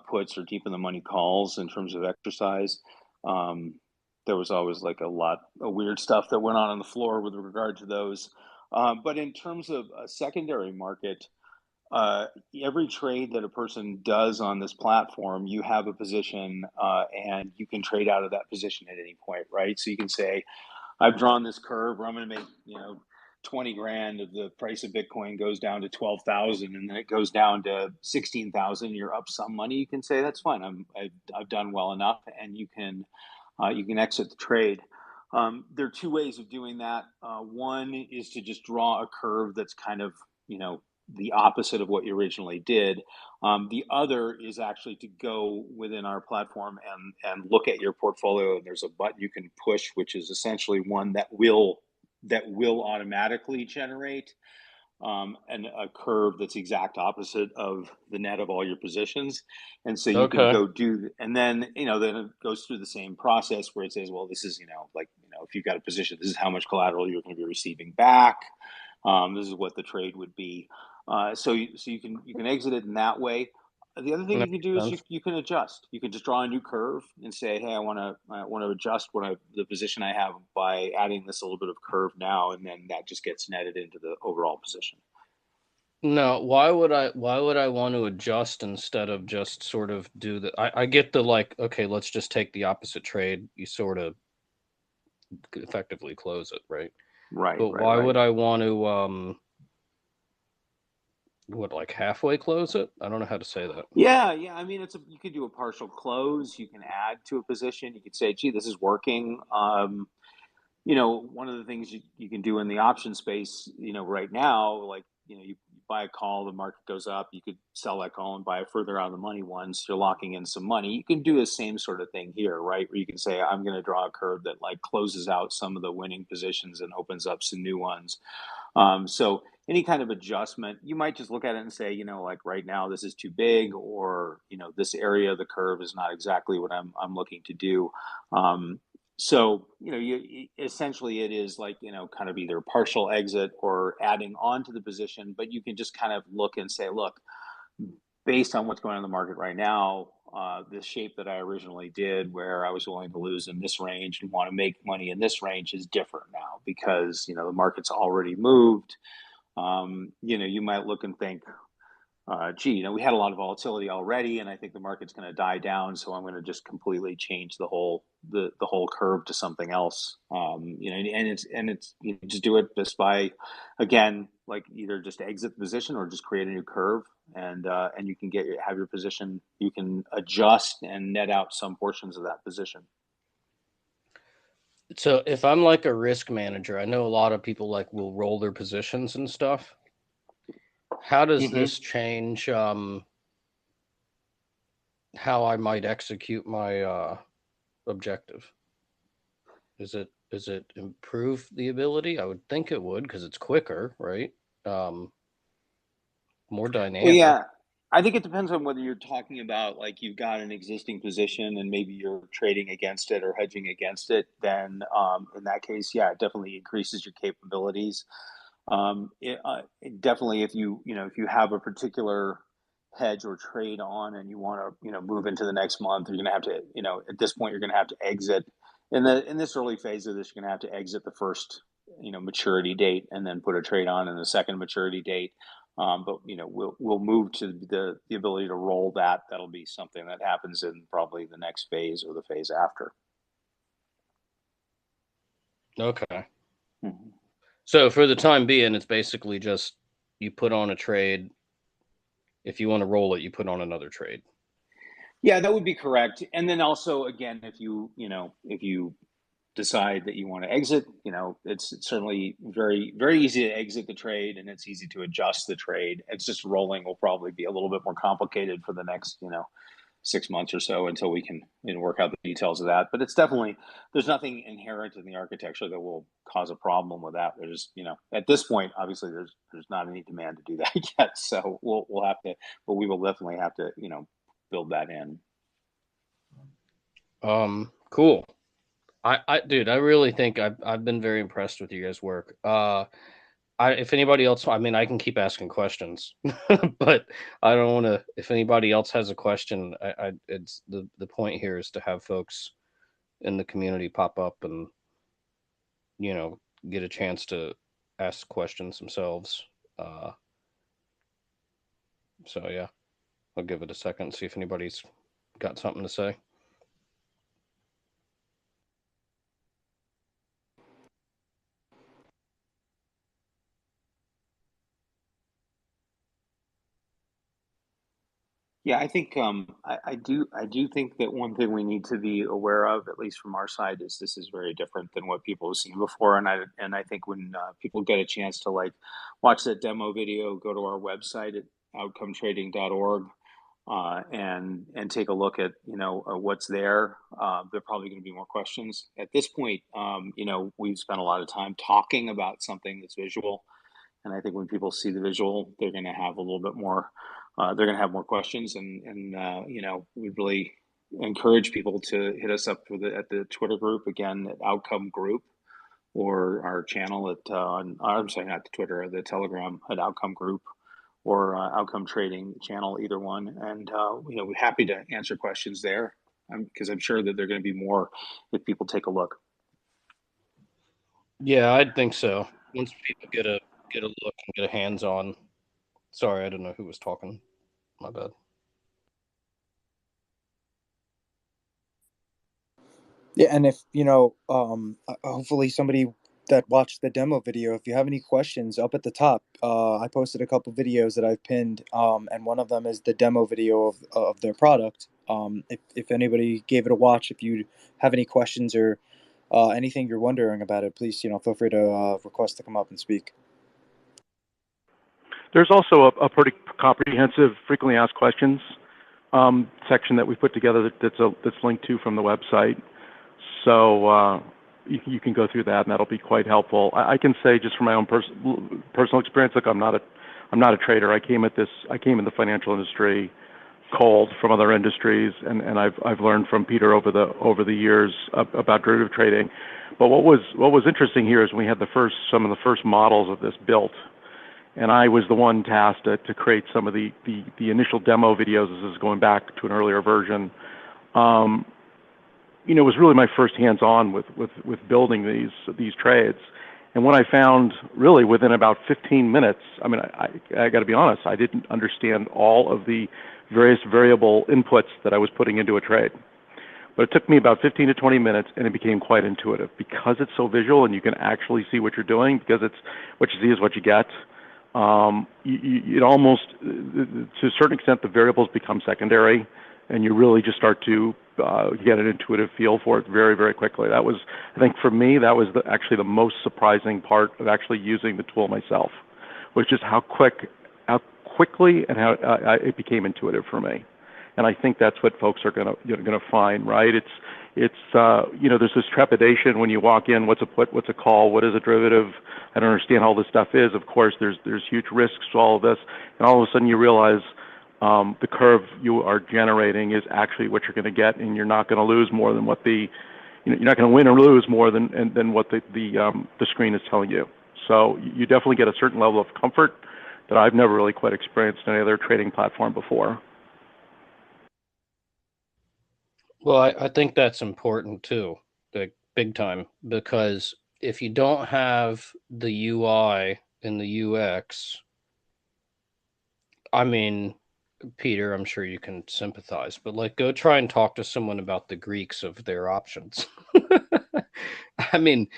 puts or deep in the money calls in terms of exercise. There was always like a lot of weird stuff that went on the floor with regard to those. But in terms of a secondary market, uh, every trade that a person does on this platform, you have a position, and you can trade out of that position at any point, right? So you can say, I've drawn this curve where I'm going to make, 20 grand of the price of Bitcoin goes down to 12,000 and then it goes down to 16,000. You're up some money. You can say that's fine. I've done well enough, and you can exit the trade. There are two ways of doing that. One is to just draw a curve that's kind of, the opposite of what you originally did. The other is actually to go within our platform and look at your portfolio. And there's a button you can push, which is essentially one that will automatically generate and a curve that's the exact opposite of the net of all your positions. And so you can Okay. go do, and then, then it goes through the same process where it says, well, this is, if you've got a position, this is how much collateral you're going to be receiving back. This is what the trade would be. So you can exit it in that way. The other thing That you can do makes is sense. you can adjust. You can just draw a new curve and say, hey, I want to adjust the position I have by adding this a little bit of curve now, and then that just gets netted into the overall position. No, why would I want to adjust instead of just sort of do the I get the like, okay, let's just take the opposite trade. You sort of effectively close it, right? Right, But right, why right. would I want to like halfway close it? I don't know how to say that. Yeah, yeah. I mean, you could do a partial close. You can add to a position. You could say, gee, this is working. One of the things you can do in the option space, right now, like, you buy a call, the market goes up, you could sell that call and buy a further out of the money one. So you're locking in some money. You can do the same sort of thing here, right? Where you can say, I'm going to draw a curve that like closes out some of the winning positions and opens up some new ones. So any kind of adjustment, you might just look at it and say, like right now this is too big, or this area of the curve is not exactly what I'm looking to do. So essentially it is like kind of either partial exit or adding on to the position, but you can just kind of look and say, look, based on what's going on in the market right now, the shape that I originally did, where I was willing to lose in this range and want to make money in this range, is different now because the market's already moved. You might look and think, gee, we had a lot of volatility already, and I think the market's going to die down, so I'm going to just completely change the whole curve to something else. And it's just do it just by, again, like either just exit the position or just create a new curve, and you can have your position. You can adjust and net out some portions of that position. So if I'm like a risk manager, I know a lot of people like will roll their positions and stuff. How does Mm-hmm. this change how I might execute my objective? Is it improve the ability? I would think it would because it's quicker, right? Um, more Well, dynamic. yeah, I think it depends on whether you're talking about like you've got an existing position and maybe you're trading against it or hedging against it. Then in that case, yeah, it definitely increases your capabilities. Definitely, if you have a particular hedge or trade on and you want to move into the next month, you're going to have to at this point you're going to have to exit in this early phase of this. You're going to have to exit the first maturity date and then put a trade on in the second maturity date. But we'll move to the ability to roll that. That'll be something that happens in probably the next phase or the phase after. Okay. Mhm. So for the time being, it's basically just you put on a trade. If you want to roll it, you put on another trade. Yeah, that would be correct. And then also, again, if you decide that you want to exit, it's certainly very, very easy to exit the trade and it's easy to adjust the trade. It's just rolling will probably be a little bit more complicated for the next, 6 months or so until we can work out the details of that. But it's definitely, there's nothing inherent in the architecture that will cause a problem with that. There's, at this point, obviously there's not any demand to do that yet. So we'll have to, but we will definitely have to, build that in. Cool. I dude, I really think I've been very impressed with you guys' work. if anybody else, I mean, I can keep asking questions, but I don't want to. If anybody else has a question, it's the point here is to have folks in the community pop up and get a chance to ask questions themselves. Uh, so yeah, I'll give it a second, see if anybody's got something to say. Yeah, I think I do think that one thing we need to be aware of, at least from our side, is this is very different than what people have seen before, and I think when people get a chance to like watch that demo video, go to our website at outcometrading.org, and take a look at what's there. There are probably going to be more questions at this point. We've spent a lot of time talking about something that's visual, and I think when people see the visual, they're going to have a little bit more. They're going to have more questions, and we really encourage people to hit us up at the Twitter group again at Outcome Group, or our channel at I'm sorry, not the Twitter, the Telegram at Outcome Group, or Outcome Trading channel, either one. And we're happy to answer questions there, because I'm sure that there are going to be more if people take a look. Yeah, I'd think so. Once people get a look and get a hands on. Sorry, I didn't know who was talking. My bad. Yeah, and if hopefully somebody that watched the demo video, if you have any questions, up at the top, I posted a couple videos that I've pinned, and one of them is the demo video of their product. If anybody gave it a watch, if you have any questions or anything you're wondering about it, please feel free to request to come up and speak. There's also a pretty comprehensive frequently asked questions section that we put together that's linked to from the website. So you can go through that, and that'll be quite helpful. I can say just from my own personal experience, look, I'm not a trader. I came in the financial industry cold from other industries, and I've learned from Peter over the years about derivative trading. But what was interesting here is when we had some of the first models of this built, and I was the one tasked to create some of the initial demo videos. This is going back to an earlier version. It was really my first hands-on with building these trades. And what I found really within about 15 minutes, I mean, I got to be honest, I didn't understand all of the various variable inputs that I was putting into a trade. But it took me about 15 to 20 minutes, and it became quite intuitive because it's so visual and you can actually see what you're doing, because it's what you see is what you get. It almost, to a certain extent, the variables become secondary, and you really just start to get an intuitive feel for it very, very quickly. That was, I think, for me, that was actually the most surprising part of actually using the tool myself, was just how quickly and how it became intuitive for me. And I think that's what folks are gonna find, right? It's there's this trepidation when you walk in. What's a put? What's a call? What is a derivative? I don't understand how all this stuff is. Of course, there's huge risks to all of this, and all of a sudden you realize the curve you are generating is actually what you're going to get, and you're not going to lose more than what you're not going to win or lose more than what the screen is telling you. So you definitely get a certain level of comfort that I've never really quite experienced in any other trading platform before. Well, I think that's important too, like big time, because if you don't have the UI and the UX, I mean, Peter, I'm sure you can sympathize, but like go try and talk to someone about the Greeks of their options. I mean,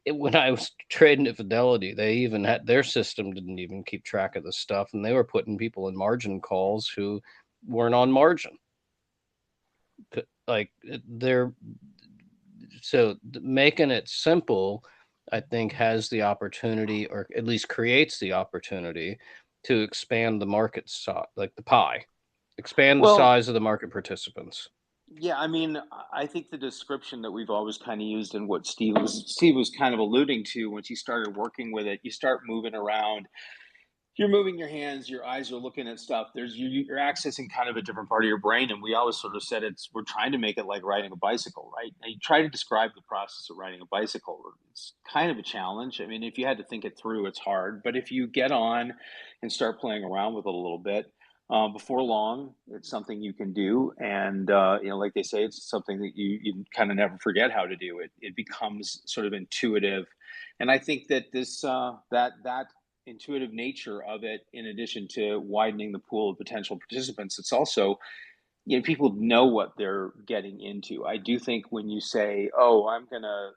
when I was trading at Fidelity, they even had their system didn't even keep track of the stuff, and they were putting people in margin calls who weren't on margin. Like they're so making it simple, I think, has the opportunity, or at least creates the opportunity, to expand the market size, like the pie, expand the Well, size of the market participants. yeah, I mean, I think the description that we've always kind of used, and what Steve was kind of alluding to, once you started working with it, you start moving around. you're moving your hands, your eyes are looking at stuff. You're accessing kind of a different part of your brain, and we always sort of said we're trying to make it like riding a bicycle, right? And you try to describe the process of riding a bicycle. It's kind of a challenge. I mean, if you had to think it through, it's hard. But if you get on and start playing around with it a little bit, before long, it's something you can do, and like they say, it's something that you kind of never forget how to do. It becomes sort of intuitive, and I think that this that intuitive nature of it, in addition to widening the pool of potential participants, it's also, people know what they're getting into. I do think when you say, oh, I'm gonna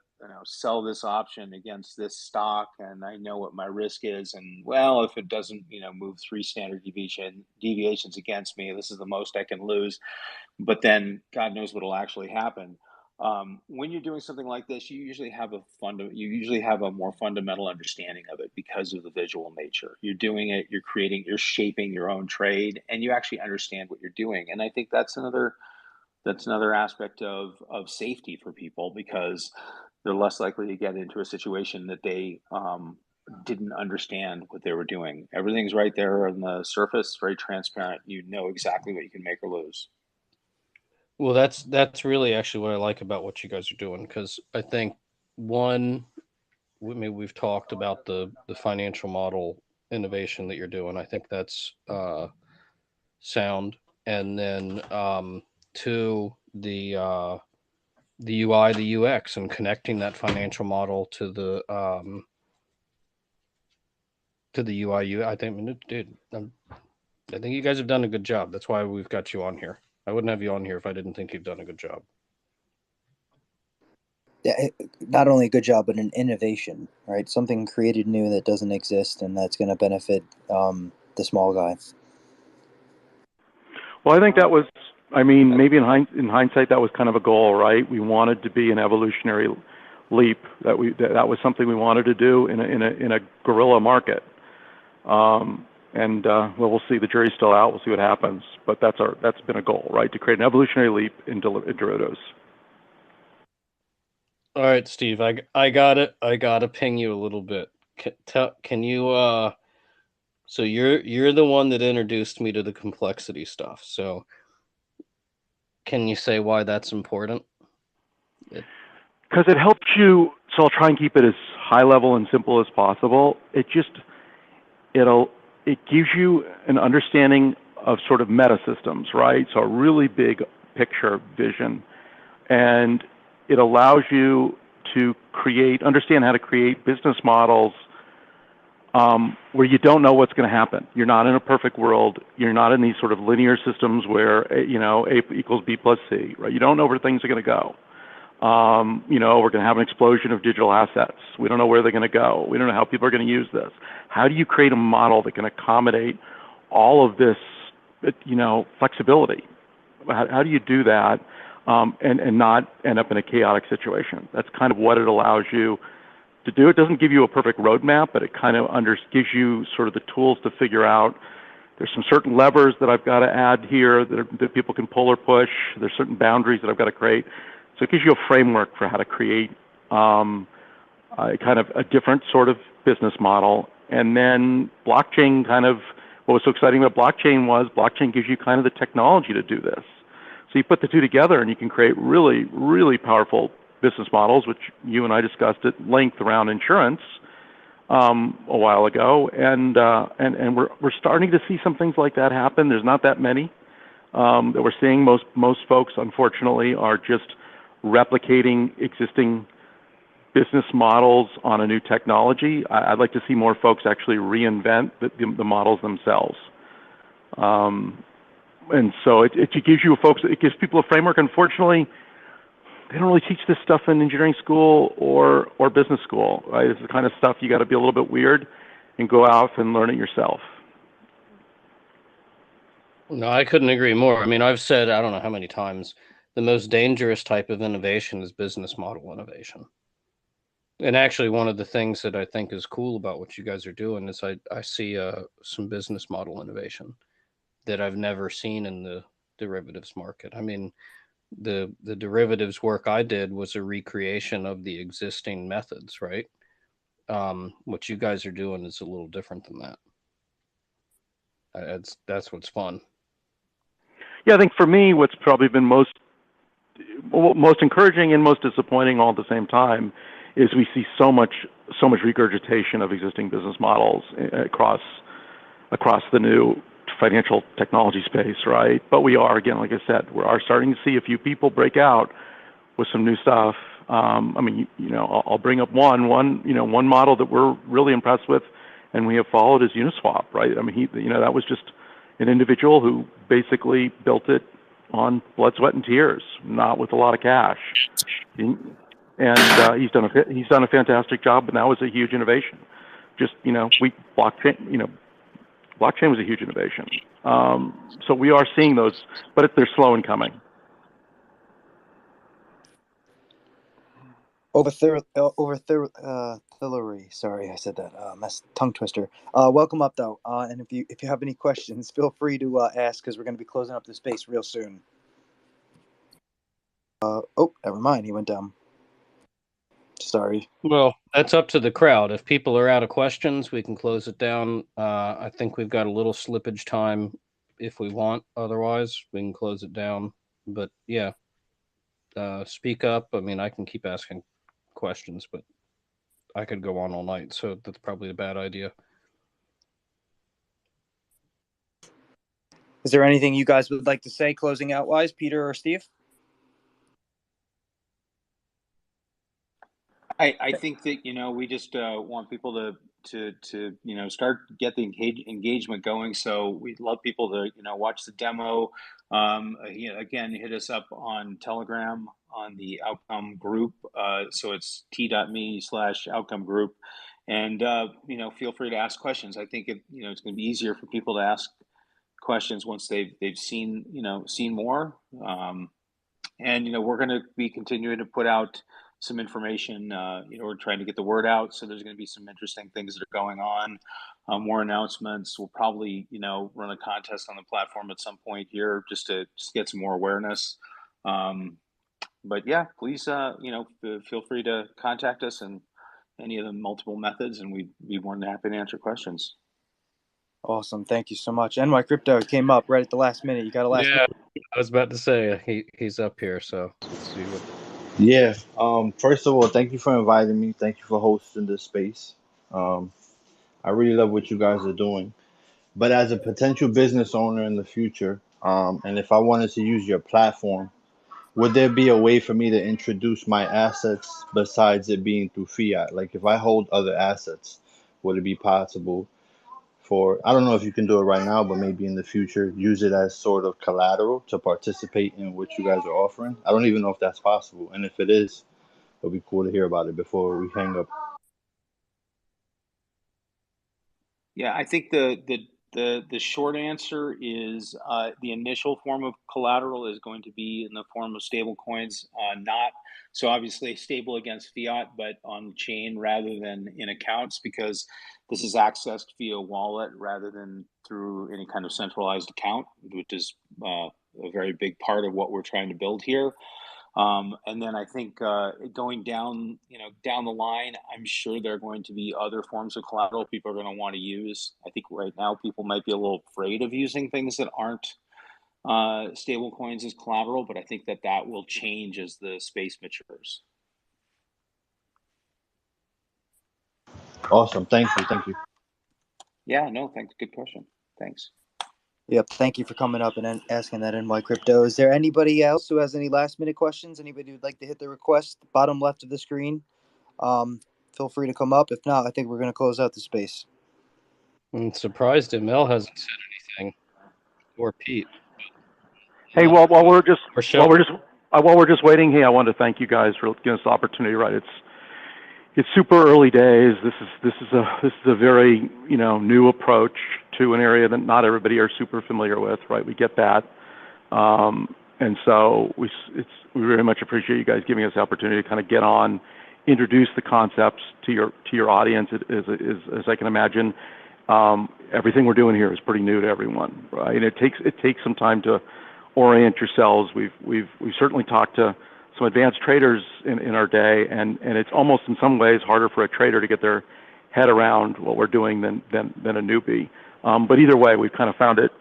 sell this option against this stock, and I know what my risk is, and well, if it doesn't move three standard deviations against me, this is the most I can lose, but then God knows what will actually happen. When you're doing something like this, you usually have a more fundamental understanding of it because of the visual nature. You're doing it, you're shaping your own trade, and you actually understand what you're doing. And I think that's another aspect of safety for people, because they're less likely to get into a situation that they didn't understand what they were doing. Everything's right there on the surface, very transparent. You know exactly what you can make or lose. Well, that's really actually what I like about what you guys are doing, because I think one, we've talked about the financial model innovation that you're doing. I think that's sound, and then two, the UI, the UX, and connecting that financial model to the UI. I think, dude, I think you guys have done a good job. That's why we've got you on here. I wouldn't have you on here if I didn't think you've done a good job. Yeah, not only a good job, but an innovation, right? Something created new that doesn't exist, and that's going to benefit the small guy. Well, I think that was, I mean, maybe in hindsight, that was kind of a goal, right? We wanted to be an evolutionary leap. That was something we wanted to do in a guerrilla market. Well, we'll see. The jury's still out. We'll see what happens. But that's been a goal, right? To create an evolutionary leap in derivatives. All right, Steve, I got it. I gotta ping you a little bit. Can you so you're the one that introduced me to the complexity stuff. So can you say why that's important? Because it helps you. So I'll try and keep it as high level and simple as possible. It gives you an understanding of sort of meta systems, right? So a really big picture vision, and it allows you to understand how to create business models where you don't know what's going to happen. You're not in a perfect world. You're not in these sort of linear systems where A equals B plus C, right? You don't know where things are going to go. We're going to have an explosion of digital assets. We don't know where they're going to go. We don't know how people are going to use this. How do you create a model that can accommodate all of this, flexibility? How do you do that and not end up in a chaotic situation? That's kind of what it allows you to do. It doesn't give you a perfect roadmap, but it kind of gives you sort of the tools to figure out there's some certain levers that I've got to add here that people can pull or push. There's certain boundaries that I've got to create. So it gives you a framework for how to create kind of a different sort of business model. And then blockchain what was so exciting about blockchain gives you kind of the technology to do this. So you put the two together and you can create really, really powerful business models, which you and I discussed at length around insurance a while ago. And we're starting to see some things like that happen. There's not that many that we're seeing. Most folks, unfortunately, are just replicating existing business models on a new technology. I'd like to see more folks actually reinvent the models themselves. And so it gives people a framework. Unfortunately, they don't really teach this stuff in engineering school or business school, right? It's the kind of stuff you got to be a little bit weird and go out and learn it yourself. No, I couldn't agree more. I mean, I've said, I don't know how many times, the most dangerous type of innovation is business model innovation. And actually, one of the things that I think is cool about what you guys are doing is I see some business model innovation that I've never seen in the derivatives market. I mean, the derivatives work I did was a recreation of the existing methods, right? What you guys are doing is a little different than that. That's what's fun. Yeah, I think for me, what's probably been most encouraging and most disappointing all at the same time is we see so much regurgitation of existing business models across the new financial technology space, right? But we are, again, like I said, we are starting to see a few people break out with some new stuff. I mean, I'll bring up one model that we're really impressed with, and we have followed is Uniswap, right? I mean, that was just an individual who basically built it on blood, sweat, and tears, not with a lot of cash. And he's done a fantastic job, and that was a huge innovation. Just blockchain was a huge innovation. So we are seeing those, but they're slow in coming. Hillary. Sorry, I said that. Tongue twister. Welcome up though, and if you have any questions, feel free to ask because we're going to be closing up the space real soon. Never mind. He went down. Sorry. Well, that's up to the crowd. If people are out of questions, we can close it down. I think we've got a little slippage time if we want. Otherwise, we can close it down. But yeah, speak up. I mean, I can keep asking questions, but I could go on all night, so that's probably a bad idea. Is there anything you guys would like to say closing out wise, Peter or Steve? I think that we just want people to start get the engagement going. So we'd love people to watch the demo. Again, hit us up on Telegram on the Outcome group. So it's t.me/outcome group, and feel free to ask questions. I think it's going to be easier for people to ask questions once they've seen more. And we're going to be continuing to put out some information. We're trying to get the word out, so there's going to be some interesting things that are going on. More announcements. We'll probably run a contest on the platform at some point here just to get some more awareness. But yeah, please feel free to contact us in any of the multiple methods, and we'd be more than happy to answer questions. Awesome. Thank you so much. NY Crypto came up right at the last minute. You got a last minute? I was about to say he's up here, so let's see what. Yeah. First of all, thank you for inviting me. Thank you for hosting this space. I really love what you guys are doing. But as a potential business owner in the future, and if I wanted to use your platform, would there be a way for me to introduce my assets besides it being through fiat? Like if I hold other assets, would it be possible for, I don't know if you can do it right now, but maybe in the future, use it as sort of collateral to participate in what you guys are offering? I don't even know if that's possible. And if it is, it'll be cool to hear about it before we hang up. Yeah, I think the short answer is the initial form of collateral is going to be in the form of stable coins, not so obviously stable against fiat, but on chain rather than in accounts, because this is accessed via wallet rather than through any kind of centralized account, which is a very big part of what we're trying to build here. And then I think going down the line, I'm sure there are going to be other forms of collateral people are going to want to use. I think right now people might be a little afraid of using things that aren't stable coins as collateral, but I think that will change as the space matures. Awesome. Thank you. Yeah, no, thanks. Good question. Thanks. Yep. Thank you for coming up and asking that NY Crypto. Is there anybody else who has any last minute questions? Anybody who'd like to hit the request bottom left of the screen? Feel free to come up. If not, I think we're going to close out the space. I'm surprised Mel hasn't said anything, or Pete. Hey, while we're just waiting, hey, I want to thank you guys for giving us the opportunity. Right, it's super early days. This is a very new approach to an area that not everybody are super familiar with. Right, we get that, and so we very much appreciate you guys giving us the opportunity to kind of get on, introduce the concepts to your audience. As I can imagine, everything we're doing here is pretty new to everyone, right? And it takes some time to orient yourselves. We've certainly talked to some advanced traders in our day, and it's almost in some ways harder for a trader to get their head around what we're doing than a newbie. But either way, we've kind of found it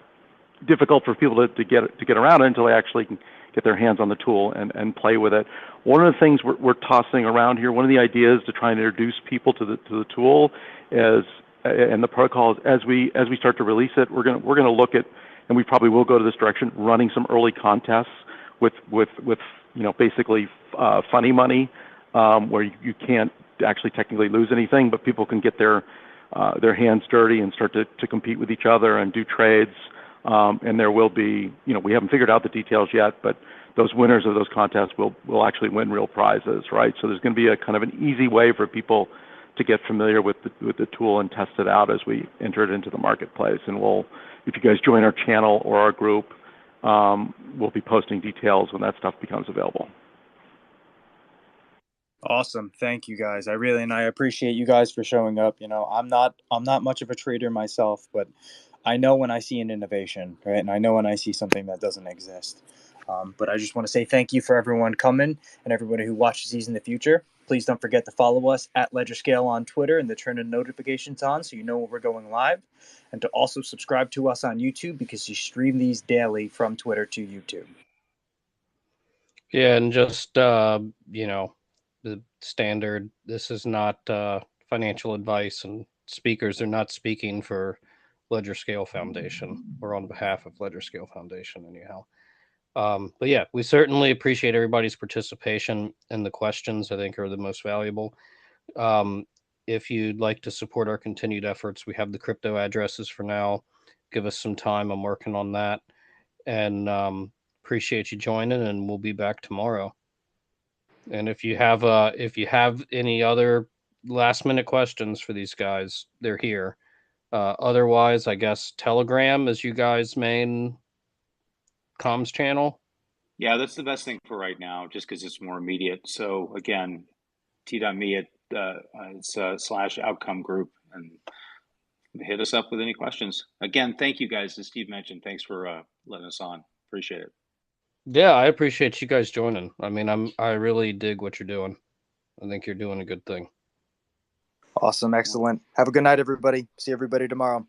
difficult for people to get around it until they actually can get their hands on the tool and play with it. One of the things we're tossing around here, one of the ideas to try and introduce people to the tool is, and the protocol is, as we start to release it, we're gonna look at, and we probably will go to this direction, running some early contests with basically funny money, where you can't actually technically lose anything, but people can get their hands dirty and start to compete with each other and do trades. And there will be, we haven't figured out the details yet, but those winners of those contests will actually win real prizes, right? So there's going to be a kind of an easy way for people to get familiar with the tool and test it out as we enter it into the marketplace. And if you guys join our channel or our group, we'll be posting details when that stuff becomes available. Awesome. Thank you guys. I appreciate you guys for showing up. I'm not much of a trader myself, but I know when I see an innovation, right? And I know when I see something that doesn't exist. But I just want to say thank you for everyone coming and everybody who watches these in the future. Please don't forget to follow us at ledgerscale on Twitter and to turn the notifications on so you know when we're going live. And to also subscribe to us on YouTube because you stream these daily from Twitter to YouTube. Yeah, and just the standard. This is not financial advice, and speakers are not speaking for Ledgerscale Foundation or on behalf of Ledgerscale Foundation, anyhow. But yeah, we certainly appreciate everybody's participation, and the questions I think are the most valuable. If you'd like to support our continued efforts, we have the crypto addresses for now. Give us some time. I'm working on that, and appreciate you joining, and we'll be back tomorrow. And if you have any other last minute questions for these guys, they're here. Otherwise, I guess Telegram is you guys' main comms channel. Yeah, that's the best thing for right now, just because it's more immediate. So again, t.me at it's / outcome group, and hit us up with any questions. Again, thank you guys. As Steve mentioned, thanks for letting us on. Appreciate it. Yeah, I appreciate you guys joining. I mean, I really dig what you're doing. I think you're doing a good thing. Awesome. Excellent. Have a good night, everybody. See everybody tomorrow.